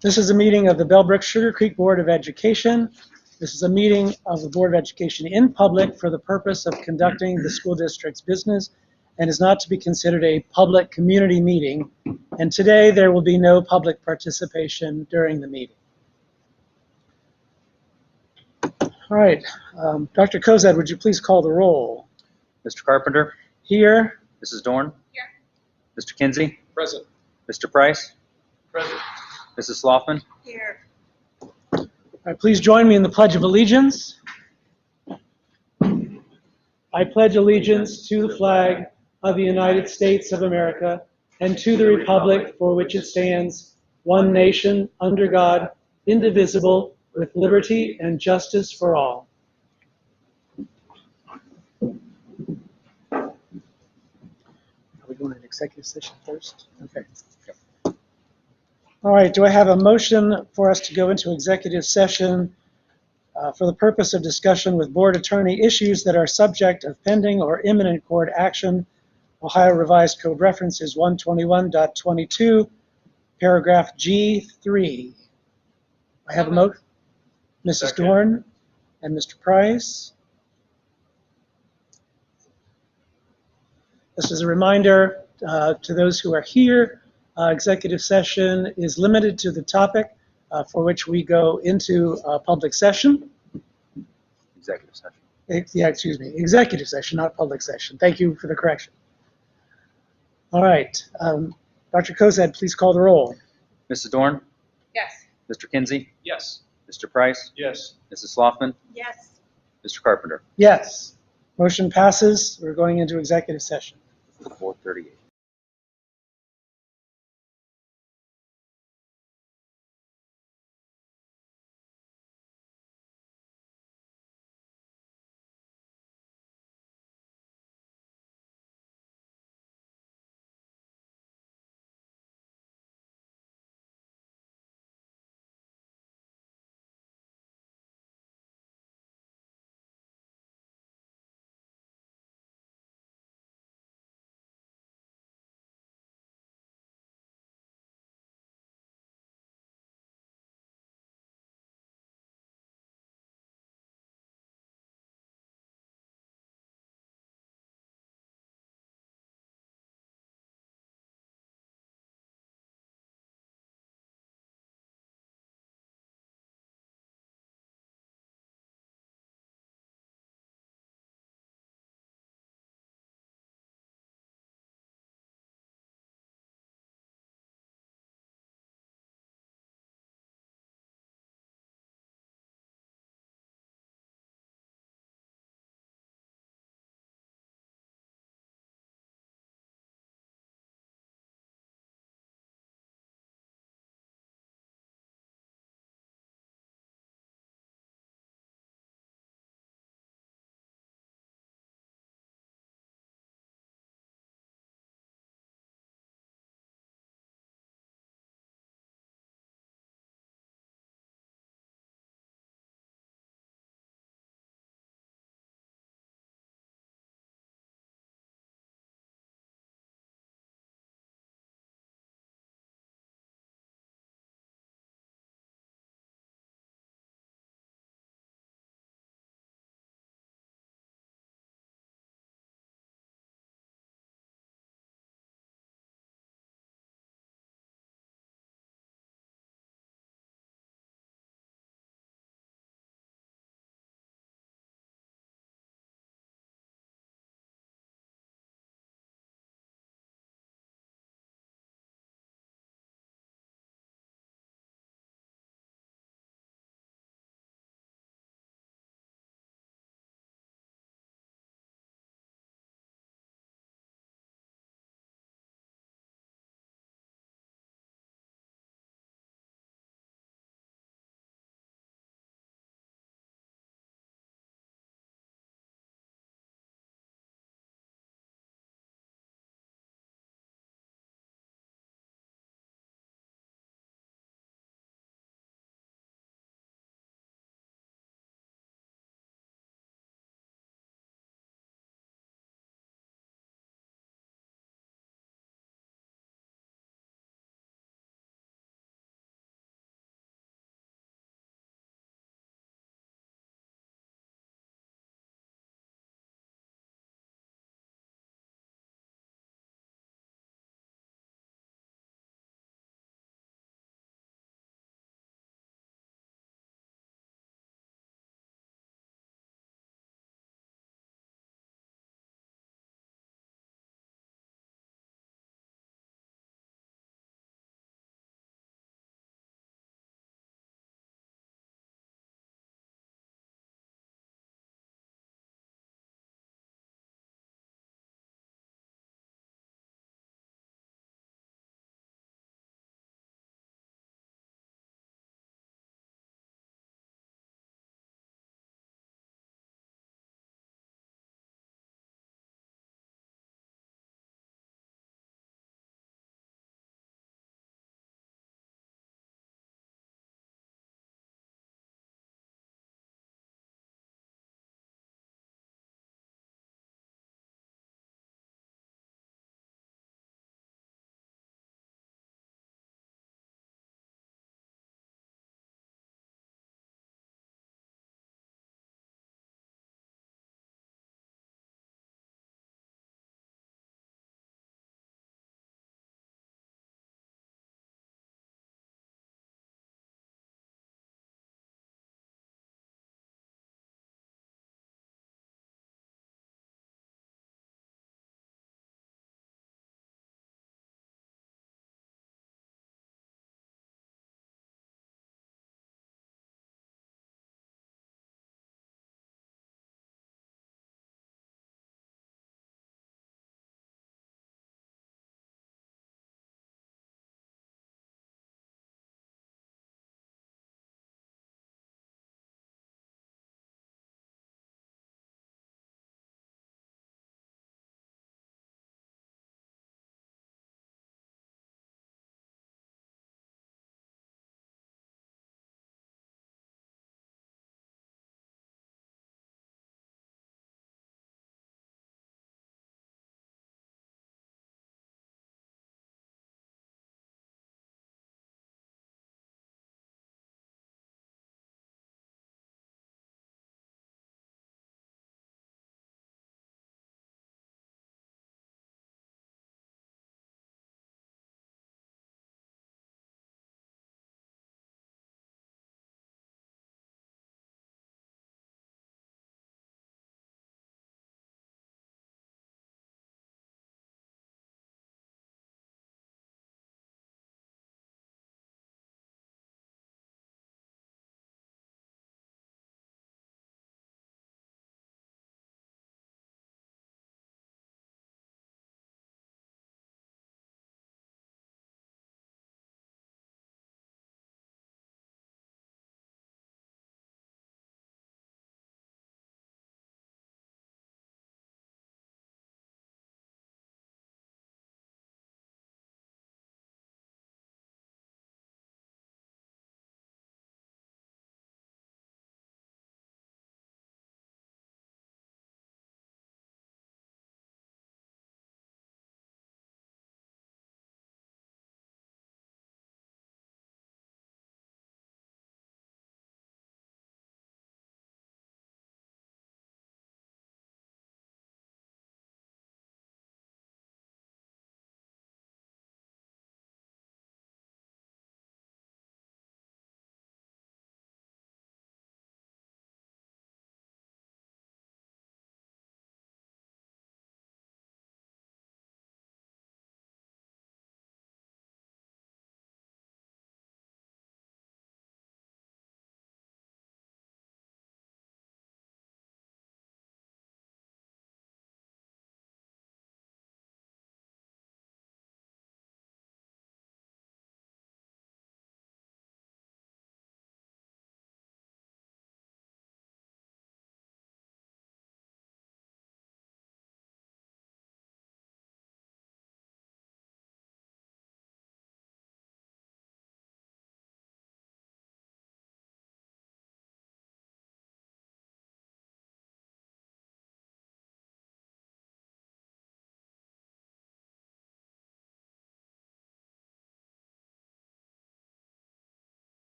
This is a meeting of the Bellbrook-Sugarcreek Board of Education. This is a meeting of the Board of Education in public for the purpose of conducting the school district's business and is not to be considered a public community meeting. And today there will be no public participation during the meeting. All right, Dr. Kozad, would you please call the roll? Mr. Carpenter? Here. Mrs. Dorn? Here. Mr. Kinsey? Present. Mr. Price? Present. Mrs. Sloughman? Here. All right, please join me in the Pledge of Allegiance. I pledge allegiance to the flag of the United States of America and to the republic for which it stands, one nation, under God, indivisible, with liberty and justice for all. Are we going to an executive session first? Okay. All right, do I have a motion for us to go into executive session for the purpose of discussion with board attorney issues that are subject of pending or imminent court action? Ohio Revised Code references 121.22, paragraph G3. I have a motion. Mrs. Second. Dorn and Mr. Price. This is a reminder to those who are here. Executive session is limited to the topic for which we go into public session. Executive session. Yeah, excuse me, executive session, not public session. Thank you for the correction. All right, Dr. Kozad, please call the roll. Mrs. Dorn? Yes. Mr. Kinsey? Yes. Mr. Price? Yes. Mrs. Sloughman? Yes. Mr. Carpenter? Yes, motion passes. We're going into executive session. 4:38.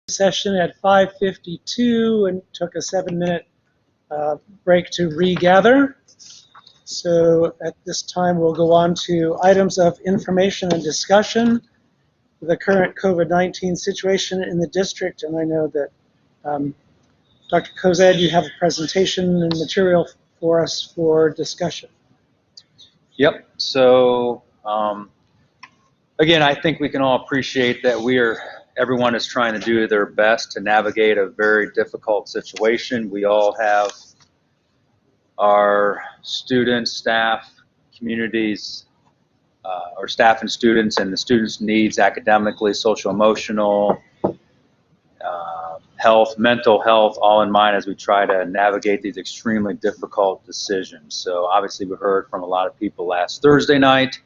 session at 5:52 and took a 7-minute break to regather. So at this time, we'll go on to items of information and discussion, the current COVID-19 situation in the district. And I know that Dr. Kozad, you have a presentation and material for us for discussion. Yep. So, again, I think we can all appreciate that everyone is trying to do their best to navigate a very difficult situation. We all have our students, staff, communities, or staff and students, and the students' needs academically, social, emotional, health, mental health, all in mind as we try to navigate these extremely difficult decisions. So obviously we heard from a lot of people last Thursday night,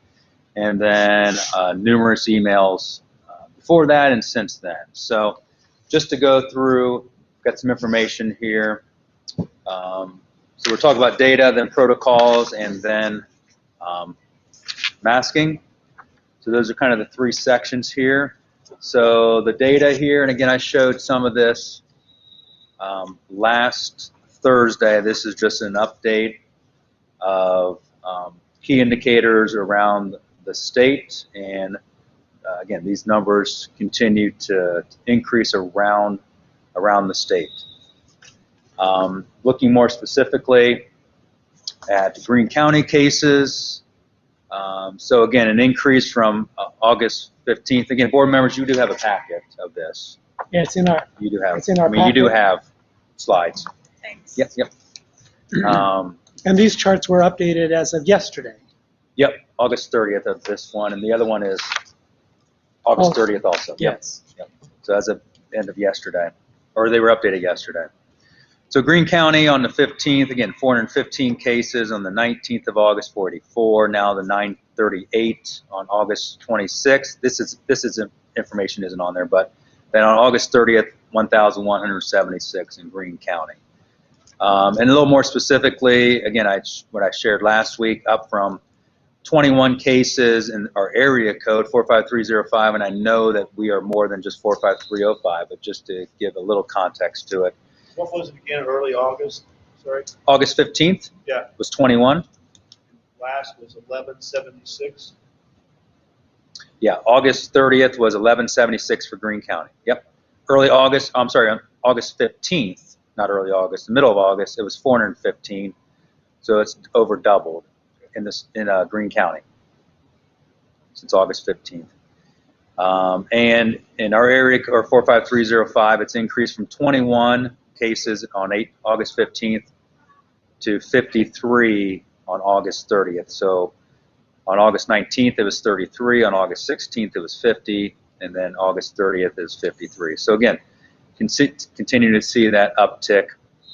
and then numerous emails before that and since then. So just to go through, got some information here. So we're talking about data, then protocols, and then masking. So those are kind of the three sections here. So the data here, and again, I showed some of this last Thursday. This is just an update of key indicators around the state, and again, these numbers continue to increase around the state. Looking more specifically at Greene County cases, so again, an increase from August 15th. Again, board members, you do have a packet of this. Yeah, it's in our. You do have. It's in our I mean, you do packet. have slides. Thanks. Yep, yep. And these charts were updated as of yesterday. Yep, August 30th of this one, and the other one is August 30th also. Yep. Yes. Yep. So as of end of yesterday, or they were updated yesterday. So Greene County on the 15th, again, 415 cases. On the 19th of August, 44. Now the 938 on August 26th. This is information isn't on there, but then on August 30th, 1,176 in Greene County. And a little more specifically, again, what I shared last week, up from 21 cases in our area code 45305, and I know that we are more than just 45305, but just to give a little context to it. What was it again, early August? Sorry? August 15th Yeah. was 21. Last was 1176. Yeah, August 30th was 1176 for Greene County. Yep. Early August, I'm sorry, on August 15th, not early August, the middle of August, it was 415. So it's over doubled in Greene County since August 15th. And in our area, or 45305, it's increased from 21 cases on August 15th to 53 on August 30th. So on August 19th, it was 33. On August 16th, it was 50. And then August 30th is 53. So again, continue to see that uptick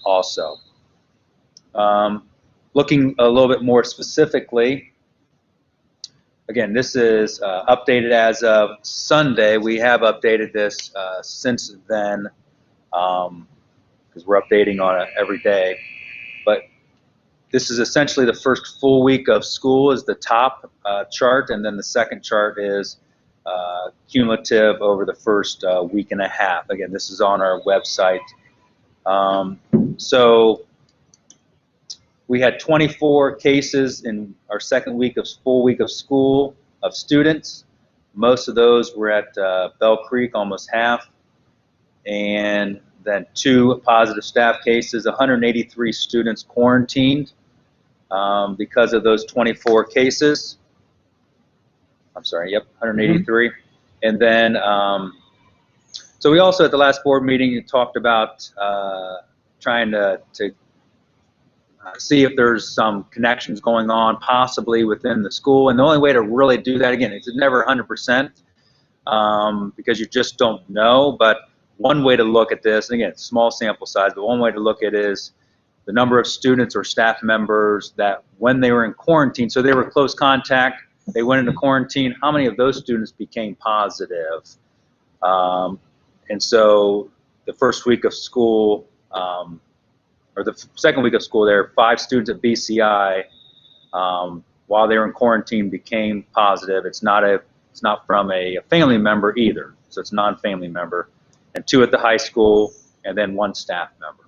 also. Looking a little bit more specifically, again, this is updated as of Sunday. We have updated this since then because we're updating on it every day. But this is essentially the first full week of school is the top chart, and then the second chart is cumulative over the first week and a half. Again, this is on our website. So we had 24 cases in our second full week of school of students. Most of those were at Bell Creek, almost half. And then 2 positive staff cases, 183 students quarantined because of those 24 cases. I'm sorry, yep, 183. And then, so we also at the last board meeting talked about trying to see if there's some connections going on possibly within the school. And the only way to really do that, again, it's never 100% because you just don't know. But one way to look at this, and again, it's small sample size, but one way to look at it is the number of students or staff members that when they were in quarantine, so they were close contact, they went into quarantine, how many of those students became positive? And so the first week of school, or the second week of school there, 5 students at BCI, while they were in quarantine, became positive. It's not from a family member either, so it's non-family member. and 2 at the high school, and then 1 staff member.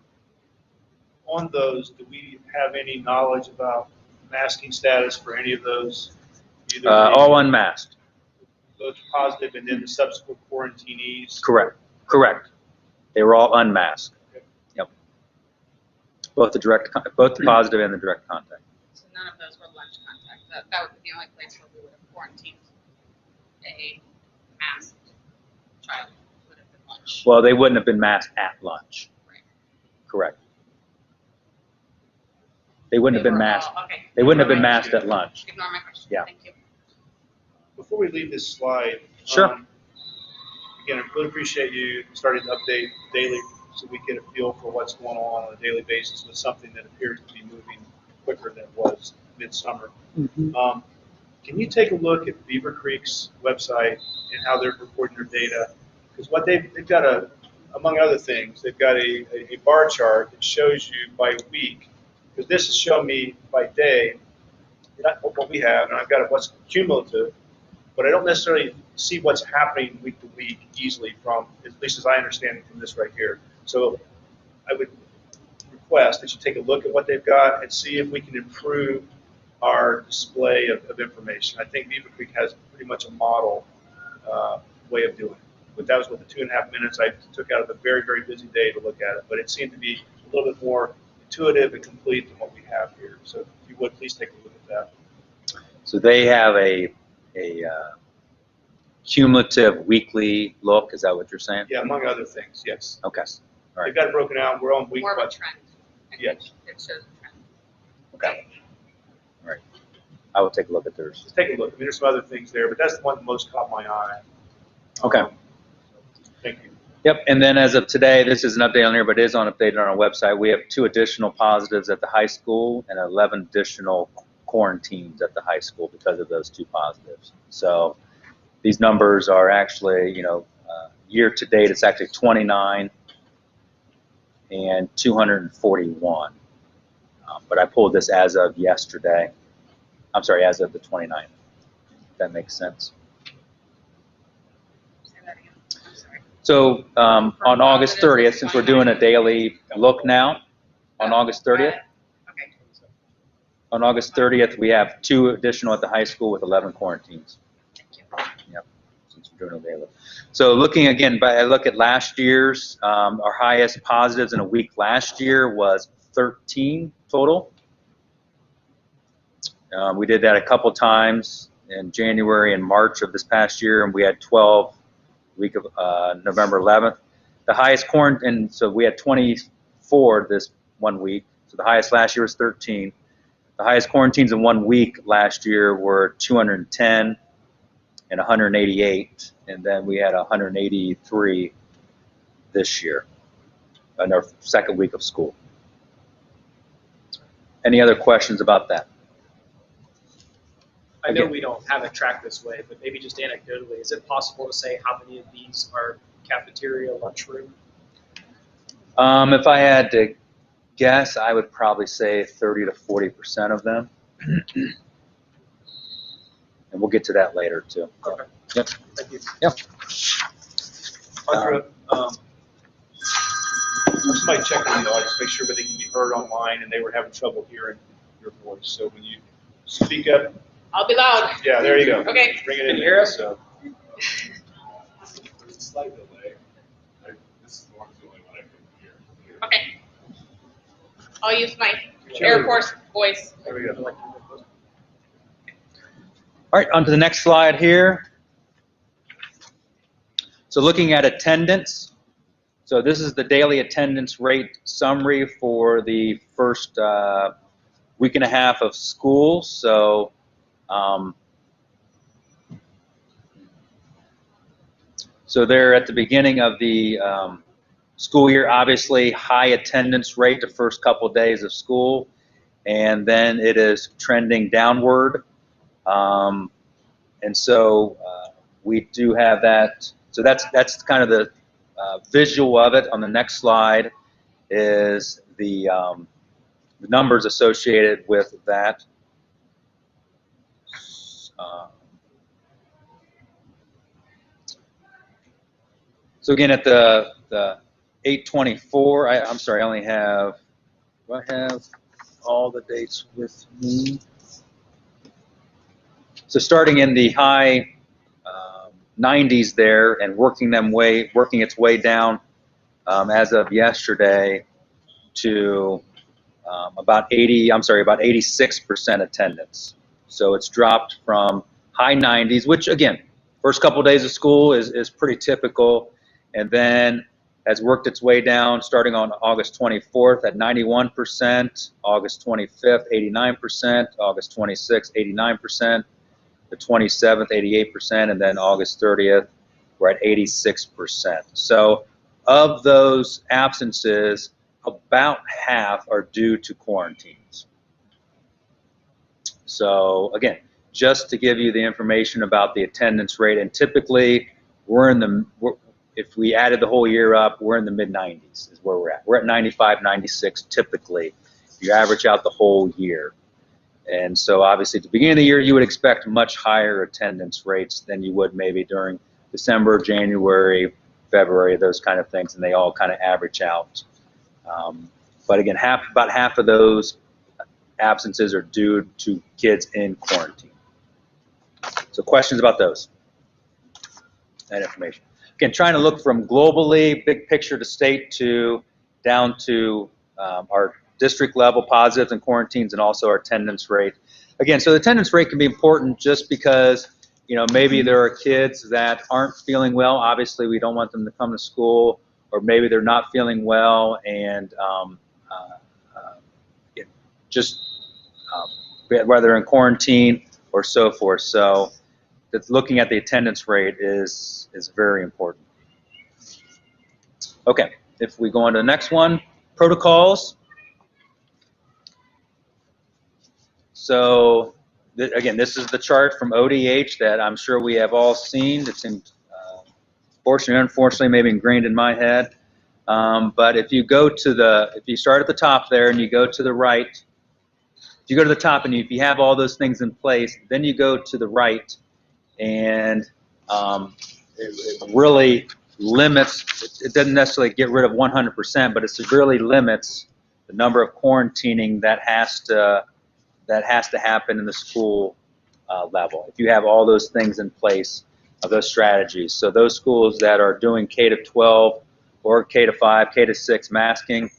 On those, do we have any knowledge about masking status for any of those? Either All unmasked. those positive and then the subsequent quarantinees? Correct. Correct. They were all unmasked. Yep. Both the positive and the direct contact. So none of those were lunch contact. That would be the only place where we would have quarantined a masked child. Would have been lunch. Well, they wouldn't have been masked at lunch. Right. Correct. They wouldn't have been were masked. all- okay. They wouldn't have been Ignore my masked at lunch. Ignore my question. Yeah. Thank you. Before we leave this slide, Sure. Again, I really appreciate you starting to update daily so we get a feel for what's going on a daily basis with something that appears to be moving quicker than it was midsummer. Mhm. Can you take a look at Beaver Creek's website and how they're reporting their data? Because what they've got among other things, they've got a bar chart that shows you by week, because this is showing me by day, not what we have, and I've got what's cumulative, but I don't necessarily see what's happening week to week easily from, at least as I understand it from this right here. So I would request that you take a look at what they've got and see if we can improve our display of information. I think Beaver Creek has pretty much a model way of doing it. But that was with the 2.5 minutes I took out of a very, very busy day to look at it. But it seemed to be a little bit more intuitive and complete than what we have here. So if you would, please take a look at that. So they have a cumulative weekly look. Is that what you're saying? Yeah, among other things, yes. Okay. All right. They've got it broken out. We're on week More of a what? trend. I think Yes. It shows a trend. Okay. All right. I will take a look at theirs. Just take a look. I mean, there's some other things there, but that's the one that most caught my eye. Okay. Thank you. Yep, and then as of today, this is an update on here, but it is updated on our website. We have 2 additional positives at the high school and 11 additional quarantines at the high school because of those 2 positives. So these numbers are actually, year to date, it's actually 29 and 241. But I pulled this as of yesterday. I'm sorry, as of the 29th. If that makes sense. Say that again. I'm sorry. So on August 30th, since we're doing a daily look now, on August 30th, Okay. on August 30th, we have 2 additional at the high school with 11 quarantines. Thank you. Yep, since we're doing a daily. So looking again, I look at last year's, our highest positives in a week last year was 13 total. We did that a couple times in January and March of this past year, and we had 12 week of November 11th. The highest quarantine, so we had 24 this 1 week. So the highest last year was 13. The highest quarantines in 1 week last year were 210 and 188, and then we had 183 this year in our second week of school. Any other questions about that? I know Again. we don't have it tracked this way, but maybe just anecdotally, is it possible to say how many of these are cafeteria, lunchroom? If I had to guess, I would probably say 30 to 40% of them. And we'll get to that later too. Okay. Yep. Thank you. Yep. Audra, somebody check on the audience, make sure that they can be heard online, and they were having trouble hearing your voice. So when you speak up, I'll be loud. yeah, there you go. Okay. Bring it Can in you there. hear us? So, There's a slight delay. This is the only one I can hear. Okay. I'll use my Sure. Air Force voice. there we go. All right, on to the next slide here. So looking at attendance. So this is the daily attendance rate summary for the first week and a half of school. So they're at the beginning of the school year, obviously high attendance rate the first couple of days of school, and then it is trending downward. And so we do have that. So that's kind of the visual of it. On the next slide is the numbers associated with that. So again, at the 8/24, I'm sorry, I only have, do I have all the dates with me? So starting in the high 90s there and working its way down as of yesterday to about 86% attendance. So it's dropped from high 90s, which again, first couple of days of school is pretty typical, and then has worked its way down starting on August 24th at 91%, August 25th, 89%, August 26th, 89%, the 27th, 88%, and then August 30th, we're at 86%. So of those absences, about half are due to quarantines. So again, just to give you the information about the attendance rate, and typically if we added the whole year up, we're in the mid-90s is where we're at. We're at 95, 96 typically. You average out the whole year. And so obviously at the beginning of the year, you would expect much higher attendance rates than you would maybe during December, January, February, those kind of things, and they all kind of average out. But again, about half of those absences are due to kids in quarantine. So questions about those? That information. Again, trying to look from globally, big picture to state to down to our district level positives and quarantines, and also our attendance rate. Again, so the attendance rate can be important just because, you know, maybe there are kids that aren't feeling well. Obviously, we don't want them to come to school, or maybe they're not feeling well and whether in quarantine or so forth. So looking at the attendance rate is very important. Okay, if we go on to the next one, protocols. So again, this is the chart from ODH that I'm sure we have all seen. It's fortunately or unfortunately maybe ingrained in my head. But if you start at the top there and you go to the right, if you go to the top and if you have all those things in place, then you go to the right, and it really limits, it doesn't necessarily get rid of 100%, but it severely limits the number of quarantining that has to happen in the school level. If you have all those things in place, those strategies. So those schools that are doing K-12 or K-5, K-6 masking,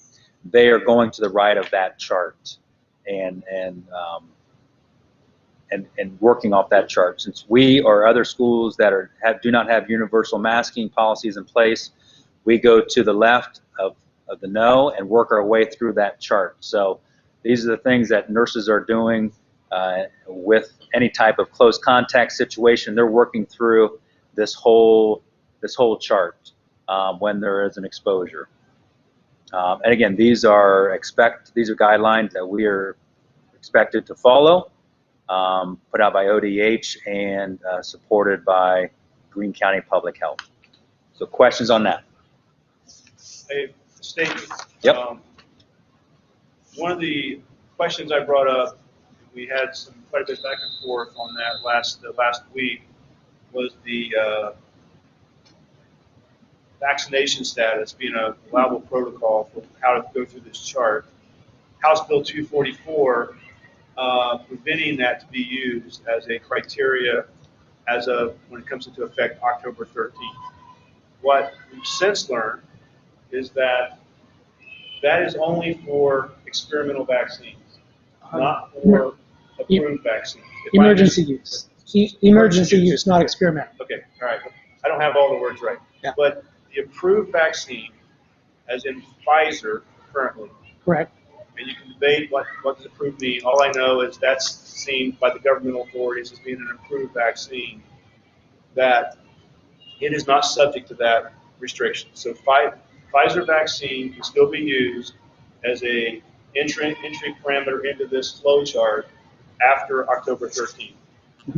they are going to the right of that chart and working off that chart. Since we or other schools that do not have universal masking policies in place, we go to the left of the no and work our way through that chart. So these are the things that nurses are doing with any type of close contact situation. They're working through this whole chart when there is an exposure. And again, these are guidelines that we are expected to follow, put out by ODH and supported by Greene County Public Health. So questions on that? A statement. Yep. One of the questions I brought up, we had quite a bit back and forth on that last week, was the vaccination status being a allowable protocol for how to go through this chart. House Bill 244 preventing that to be used as a criteria when it comes into effect October 13th. What we've since learned is that is only for experimental vaccines, not for approved vaccines. Emergency use. Emergency use, not experimental. Okay, all right. I don't have all the words right. Yeah. But the approved vaccine, as in Pfizer currently, Correct. and you can debate what does approved mean. All I know is that's seen by the governmental authorities as being an approved vaccine, that it is not subject to that restriction. So Pfizer vaccine can still be used as a entry parameter into this flow chart after October 13th.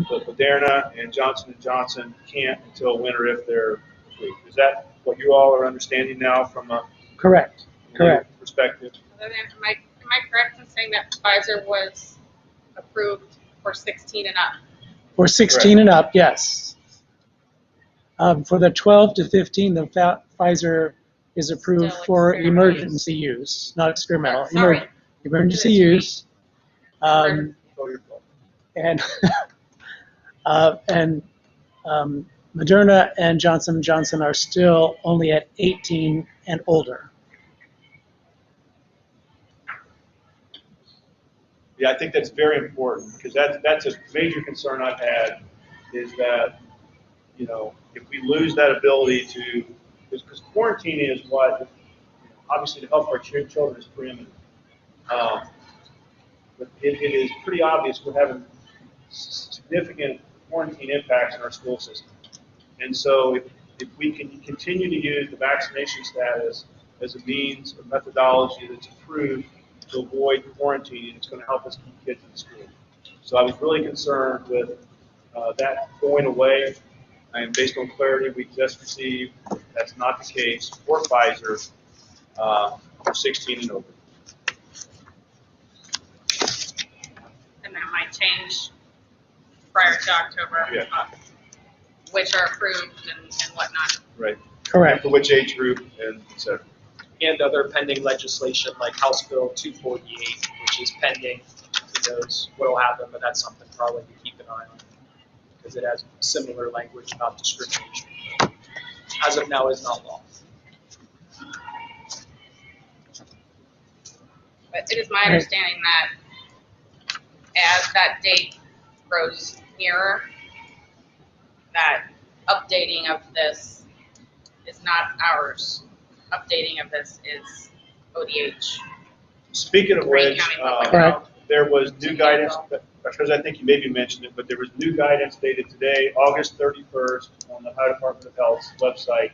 But Moderna and Johnson & Johnson can't until when or if they're approved. Is that what you all are understanding now from a Correct. perspective? Am I correct in saying that Pfizer was approved for 16 and up? For 16 and up, yes. For the 12 to 15, the Pfizer is approved Still for experimental emergency use, not experimental. Sorry. Emergency use. Oh, your fault. And and Moderna and Johnson & Johnson are still only at 18 and older. Yeah, I think that's very important because that's a major concern I've had is that, you know, if we lose that ability to, because quarantine is what, obviously the health of our children is preeminent. But it is pretty obvious we're having significant quarantine impacts in our school system. And so if we can continue to use the vaccination status as a means or methodology that's approved to avoid quarantine, it's going to help us keep kids in school. So I was really concerned with that going away. And based on clarity we just received, that's not the case for Pfizer for 16 and over. And that might change prior to October, Yeah. which are approved and whatnot. Right. Correct. For which age group and et cetera. And other pending legislation like House Bill 248, which is pending. Who knows what will happen, but that's something probably to keep an eye on because it has similar language about discrimination. As of now, is not law. But it is my understanding that as that date grows nearer, that updating of this is not ours. Updating of this is ODH. Speaking of Green which, County Public Correct. Health. there was new guidance, because I think you maybe mentioned it, but there was new guidance dated today, August 31st, on the Ohio Department of Health's website.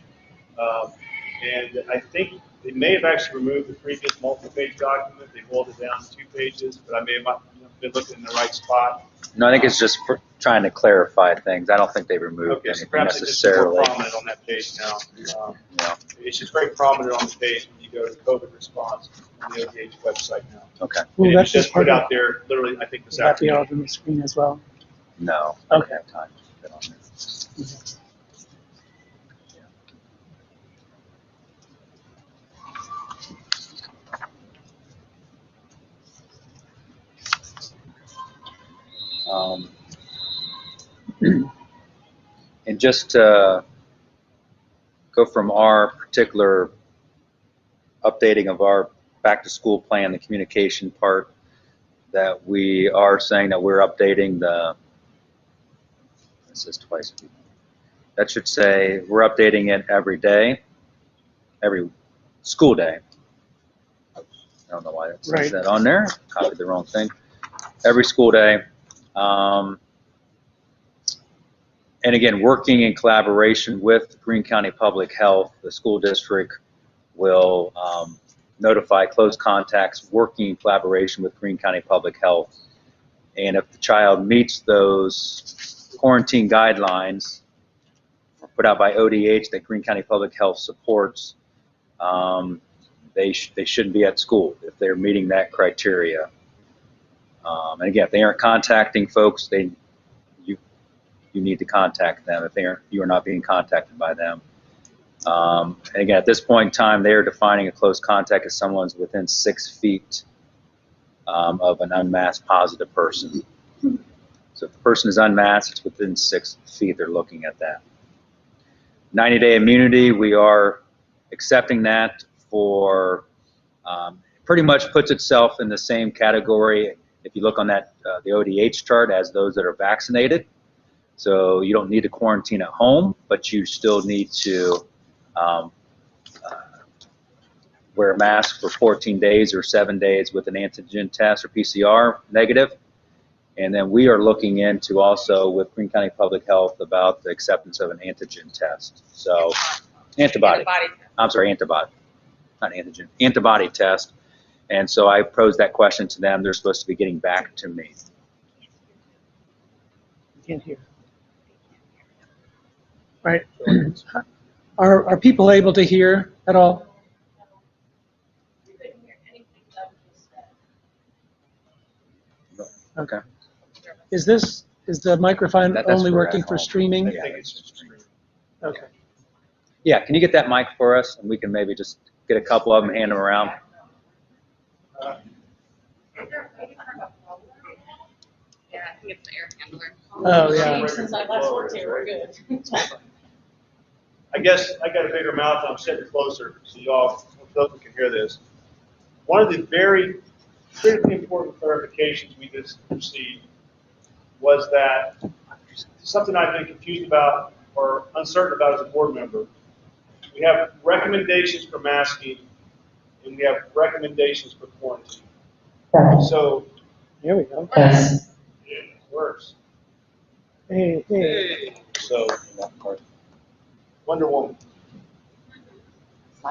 And I think they may have actually removed the previous multi-page document. They boiled it down to 2 pages, but I may have not been looking in the right spot. No, I think it's just for trying to clarify things. I don't think they removed Okay, so anything perhaps it's just more necessarily. prominent on that page now. Yeah. It's just very prominent on the page when you go to COVID response on the ODH website now. Okay. Well, And it that's was just just part put of, out there literally, I think, this will that be afternoon. out on the screen as well? No. I don't Okay. have time to fit on there. And just to go from our particular updating of our back to school plan, the communication part, that we are saying that we're updating the, this is twice a week. That should say we're updating it every day, every school day. I don't know why it says Right. that on there. Copied the wrong thing. Every school day. And again, working in collaboration with Greene County Public Health, the school district will notify close contacts, working in collaboration with Greene County Public Health. And if the child meets those quarantine guidelines put out by ODH that Greene County Public Health supports, they shouldn't be at school if they're meeting that criteria. And again, if they aren't contacting folks, you need to contact them if you are not being contacted by them. And again, at this point in time, they are defining a close contact as someone's within 6 feet of an unmasked positive person. So if the person is unmasked, it's within 6 feet, they're looking at that. 90-day immunity, we are accepting that for, pretty much puts itself in the same category, if you look on that, the ODH chart, as those that are vaccinated. So you don't need to quarantine at home, but you still need to wear a mask for 14 days or 7 days with an antigen test or PCR negative. And then we are looking into also with Greene County Public Health about the acceptance of an antigen test. So antibody. I'm sorry, antibody, not antigen, antibody test. And so I posed that question to them. They're supposed to be getting back to me. Can't hear. Right. Are people able to hear at all? Okay. Is the microphone That's only for working at for home. streaming? Yeah, I think it's just streaming. Okay. Yeah, can you get that mic for us, and we can maybe just get a couple of them and hand them around? Yeah, I think it's the air handler. Oh, yeah. Since I last worked here, we're good. I guess I got a bigger mouth, I'm sitting closer, so y'all, folks can hear this. One of the very critically important clarifications we just received was that something I've been confused about or uncertain about as a board member. We have recommendations for masking, and we have recommendations for quarantine. So, Here we go. Yes. it works. Hey, hey. So, Wonder Woman.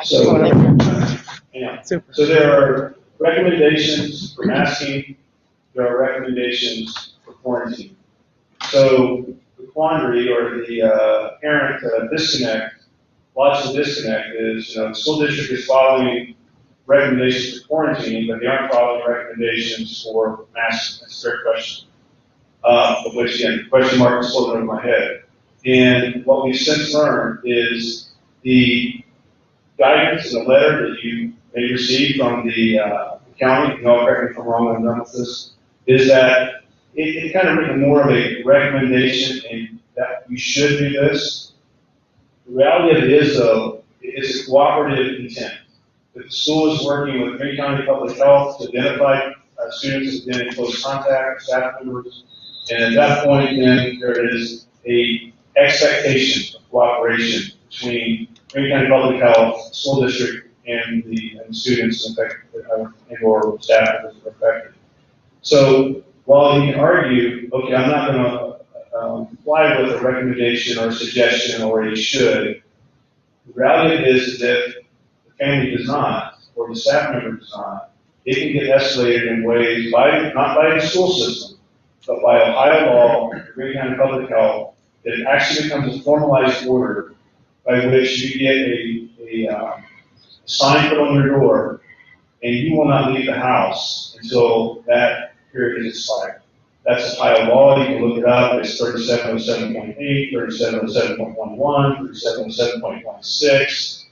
So, Yeah. super. So there are recommendations for masking, there are recommendations for quarantine. So the quandary or the apparent disconnect, logical disconnect is, the school district is following recommendations for quarantine, but they aren't following recommendations for masking. That's a fair question. Of which, again, the question mark is floating over my head. And what we've since learned is the guidance and the letter that you may receive from the county, correct me if I'm wrong, I'm done with this, is that it kind of written more of a recommendation and that you should do this. The reality of it is, though, it's a cooperative intent. If the school is working with Green County Public Health to identify students that have been in close contact with staff members, and at that point, then there is a expectation of cooperation between Green County Public Health, school district, and the students affected, and or staff members affected. So while you can argue, okay, I'm not going to comply with a recommendation or a suggestion or a should, the reality of it is that if the family does not, or the staff member does not, it can get escalated in ways not by the school system, but by Ohio law, Green County Public Health, that it actually becomes a formalized order by which you get a sign put on your door, and you will not leave the house until that period is expired. That's Ohio law. You can look it up. It's 3707.8, 3707.11, 3707.16,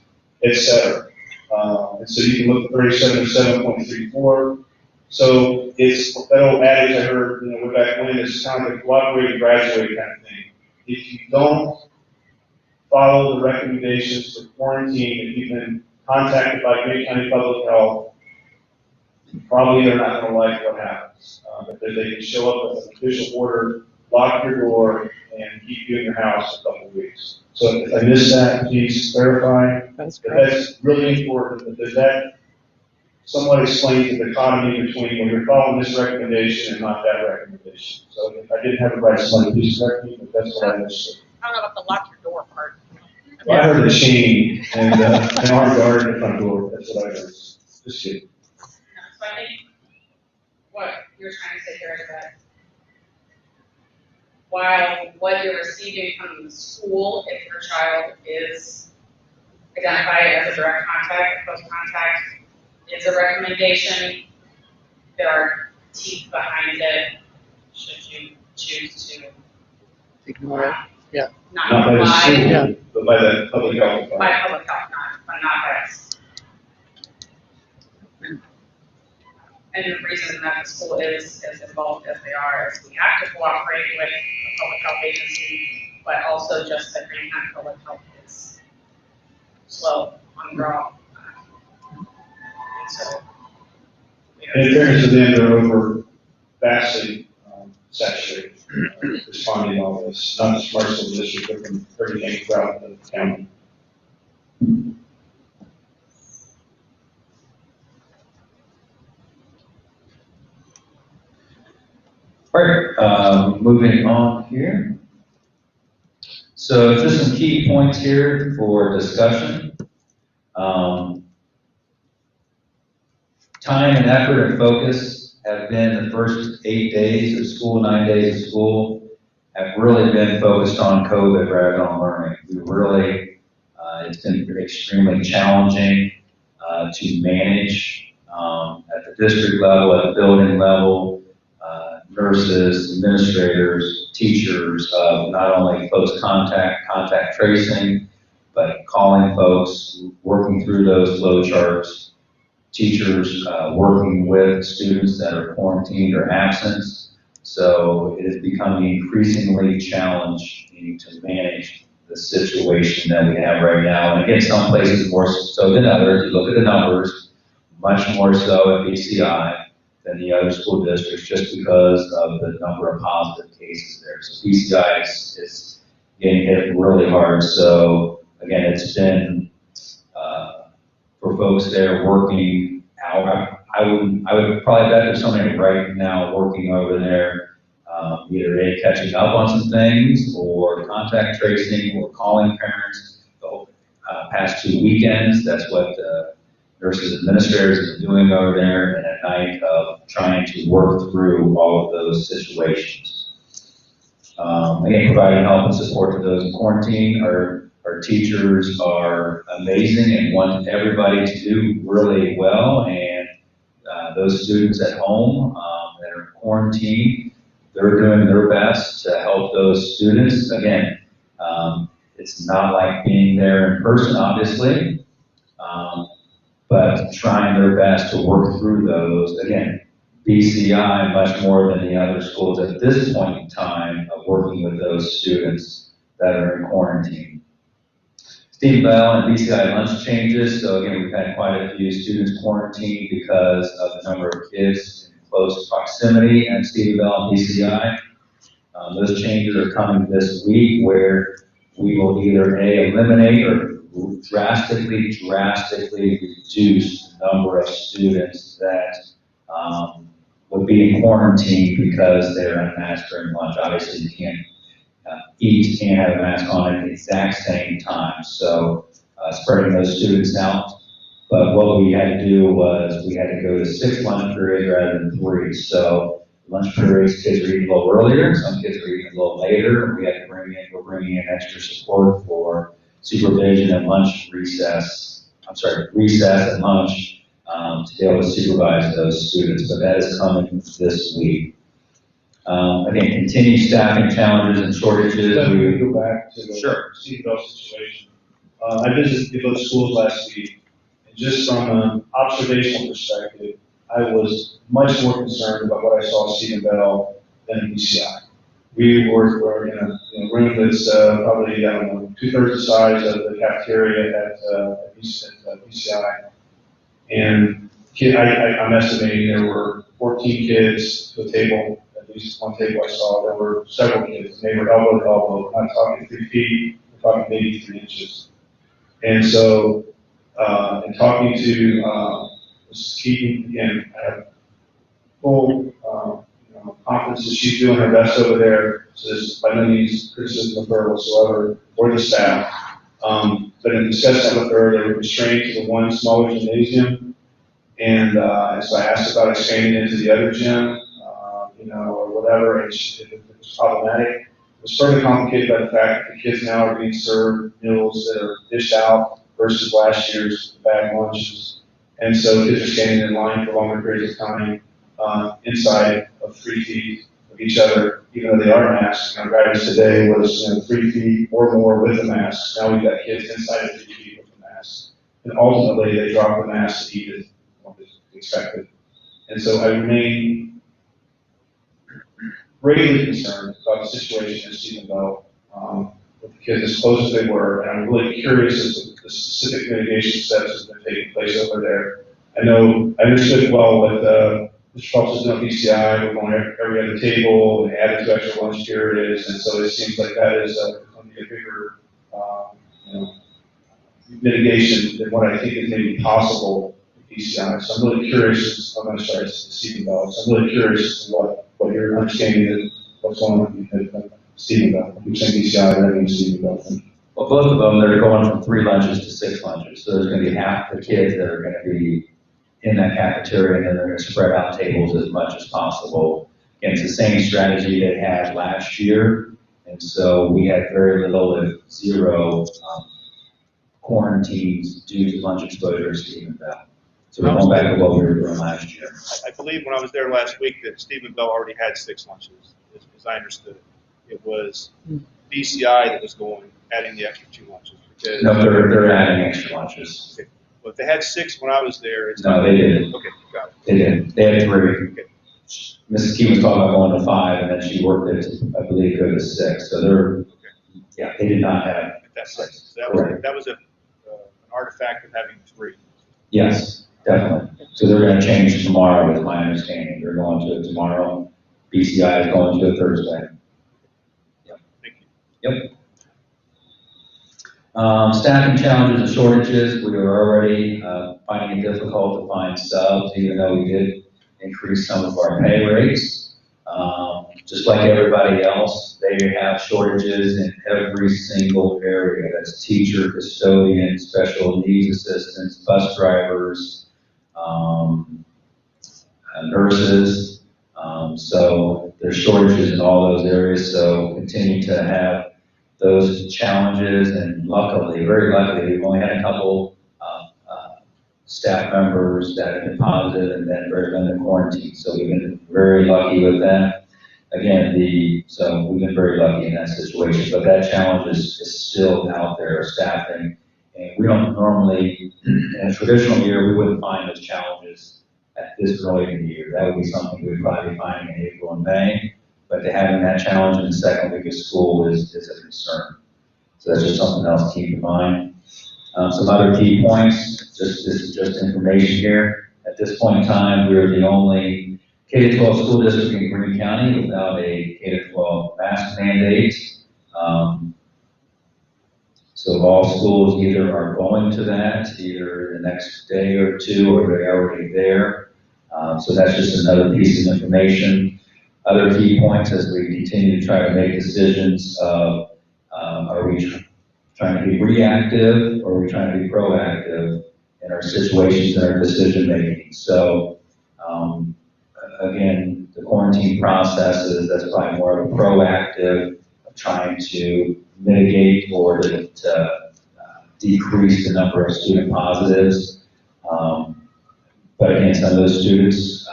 etc. And so you can look at 3707.34. So it's that old adage I heard, way back when, it's kind of a cooperate, graduate kind of thing. If you don't follow the recommendations for quarantine, if you've been contacted by Green County Public Health, probably they're not going to like what happens. Because they can show up with an official order, lock your door, and keep you in your house a couple of weeks. So if I missed that, please clarify. That's But great. that's really important, because that somewhat explains the dichotomy between when you're following this recommendation and not that recommendation. So if I didn't have it right, somebody please correct me, but that's what I understood. I don't know about the lock your door part. Well, I heard a chain and an armed guard in the front door. That's what I heard. Just kidding. So I think what you're trying to say here is that while what you're receiving from the school, if your child is identified as a direct contact, a close contact, is a recommendation, there are teeth behind it, should you choose to Ignore it. Yeah. not Not by the comply. school, Yeah. but by the public health. By public health, not by us. And the reason that the school is as involved as they are is we have to cooperate with the public health agency, but also just that Green County Public Health is slow on the draw. And so. And in fairness to them, they're over vastly saturated, responding to all this, not just from our school district, but from everything throughout the county. All right, moving on here. So just some key points here for discussion. Time and effort and focus have been the first 8 days of school, 9 days of school, have really been focused on COVID rather than learning. We really, it's been extremely challenging to manage at the district level, at the building level, nurses, administrators, teachers of not only close contact tracing, but calling folks, working through those flow charts, teachers working with students that are quarantined or absent. So it is becoming increasingly challenging to manage the situation that we have right now. And again, some places more so than others. You look at the numbers, much more so at BCI than the other school districts just because of the number of positive cases there. So BCI is getting hit really hard. So again, it's been for folks there working out. I would probably bet there's somebody right now working over there, either A, catching up on some things, or contact tracing, or calling parents. The past 2 weekends, that's what nurses administrators have been doing over there, and at night of trying to work through all of those situations. Again, providing help and support to those in quarantine. Our teachers are amazing and want everybody to do really well, and those students at home that are in quarantine, they're doing their best to help those students. Again, it's not like being there in person, obviously, but trying their best to work through those. Again, BCI much more than the other schools at this point in time of working with those students that are in quarantine. Steve Bell and BCI lunch changes. So again, we've had quite a few students quarantined because of the number of kids in close proximity at Steve Bell and BCI. Those changes are coming this week where we will either A, eliminate or drastically reduce the number of students that would be in quarantine because they're unmasked during lunch. Obviously, you can't eat and have a mask on at the exact same time. So spreading those students out. But what we had to do was we had to go to 6 lunch periods rather than 3. So lunch periods, kids are eating a little earlier, some kids are eating a little later. We're bringing in extra support for supervision and recess and lunch to be able to supervise those students. But that is coming this week. Again, continued staffing challenges and shortages. Let me go back to the Sure. Steve Bell situation. I visited both schools last week, and just from an observational perspective, I was much more concerned about what I saw at Stephen Bell than at BCI. We were in a room that's probably, I don't know, 2/3 the size of the cafeteria at BCI. And I'm estimating there were 14 kids to a table. At least one table I saw, there were several kids, and they were elbow to elbow, not talking 3 feet, we're talking maybe 3 inches. And so, in talking to Mrs. Keaton, again, I have full confidence that she's doing her best over there, so there's by no means criticism of her whatsoever, or the staff. But in discussing with her, they were constrained to the one smaller gymnasium, and so I asked about expanding into the other gym, or whatever, and it was problematic. It was further complicated by the fact that the kids now are being served meals that are dished out versus last year's bag lunches. And so kids are standing in line for longer periods of time inside of 3 feet of each other, even though they are masked. Our guidance today was 3 feet or more with a mask. Now we've got kids inside of 3 feet with a mask. And ultimately, they drop the mask to eat it, what is expected. And so I remain greatly concerned about the situation at Stephen Bell with the kids as close as they were, and I'm really curious as to the specific mitigation steps that have been taking place over there. I understood well what Mr. Phelps is doing at BCI. We're going every other table and added 2 extra lunch periods, and so it seems like that is going to be a bigger mitigation than what I think is maybe possible at BCI. So I'm really curious. It's Stephen Bell. So I'm really curious as to what your understanding is, what's going on with Stephen Bell. You're saying BCI, I mean Stephen Bell. Well, both of them, they're going from 3 lunches to 6 lunches. So there's going to be half the kids that are going to be in that cafeteria, and then they're going to spread out tables as much as possible. And it's the same strategy they had last year. And so we had very little, if zero, quarantines due to lunch exposure at Stephen Bell. So we're going back to what we were doing last year. I believe when I was there last week that Stephen Bell already had 6 lunches, as I understood it. It was BCI that was adding the extra 2 lunches. Because No, they're adding extra lunches. okay. Well, if they had 6 when I was there, it's No, they didn't. Okay, got it. They did. They had 3. Okay. Mrs. Key was talking about going to 5, and then she worked it to, I believe, go to 6. So they're, yeah, they did not have That's 6. So that was an artifact of having 3. Yes, definitely. So they're going to change tomorrow, is my understanding. They're going to it tomorrow. BCI is going to it Thursday. Thank you. Yep. Staffing challenges and shortages, we are already finding it difficult to find subs, even though we did increase some of our pay rates. Just like everybody else, they have shortages in every single area. That's teacher, custodian, special needs assistants, bus drivers, nurses. So there's shortages in all those areas, so continue to have those challenges, and luckily, very luckily, we've only had a couple staff members that have been positive and then very limited quarantine, so we've been very lucky with that. Again, so we've been very lucky in that situation, but that challenge is still out there, staffing, and we don't normally, in a traditional year, we wouldn't find those challenges at this early in the year. That would be something we would probably find in April and May. But to having that challenge in the second week of school is a concern. So that's just something else to keep in mind. Some other key points, this is just information here. At this point in time, we're the only K-12 school district in Greene County without a K-12 mask mandate. So all schools either are going to that, either the next day or 2, or they're already there. So that's just another piece of information. Other key points as we continue to try to make decisions of, are we trying to be reactive or are we trying to be proactive in our situations and our decision making? So, again, the quarantine processes, that's probably more of a proactive of trying to mitigate or to decrease the number of student positives. But again, some of those students,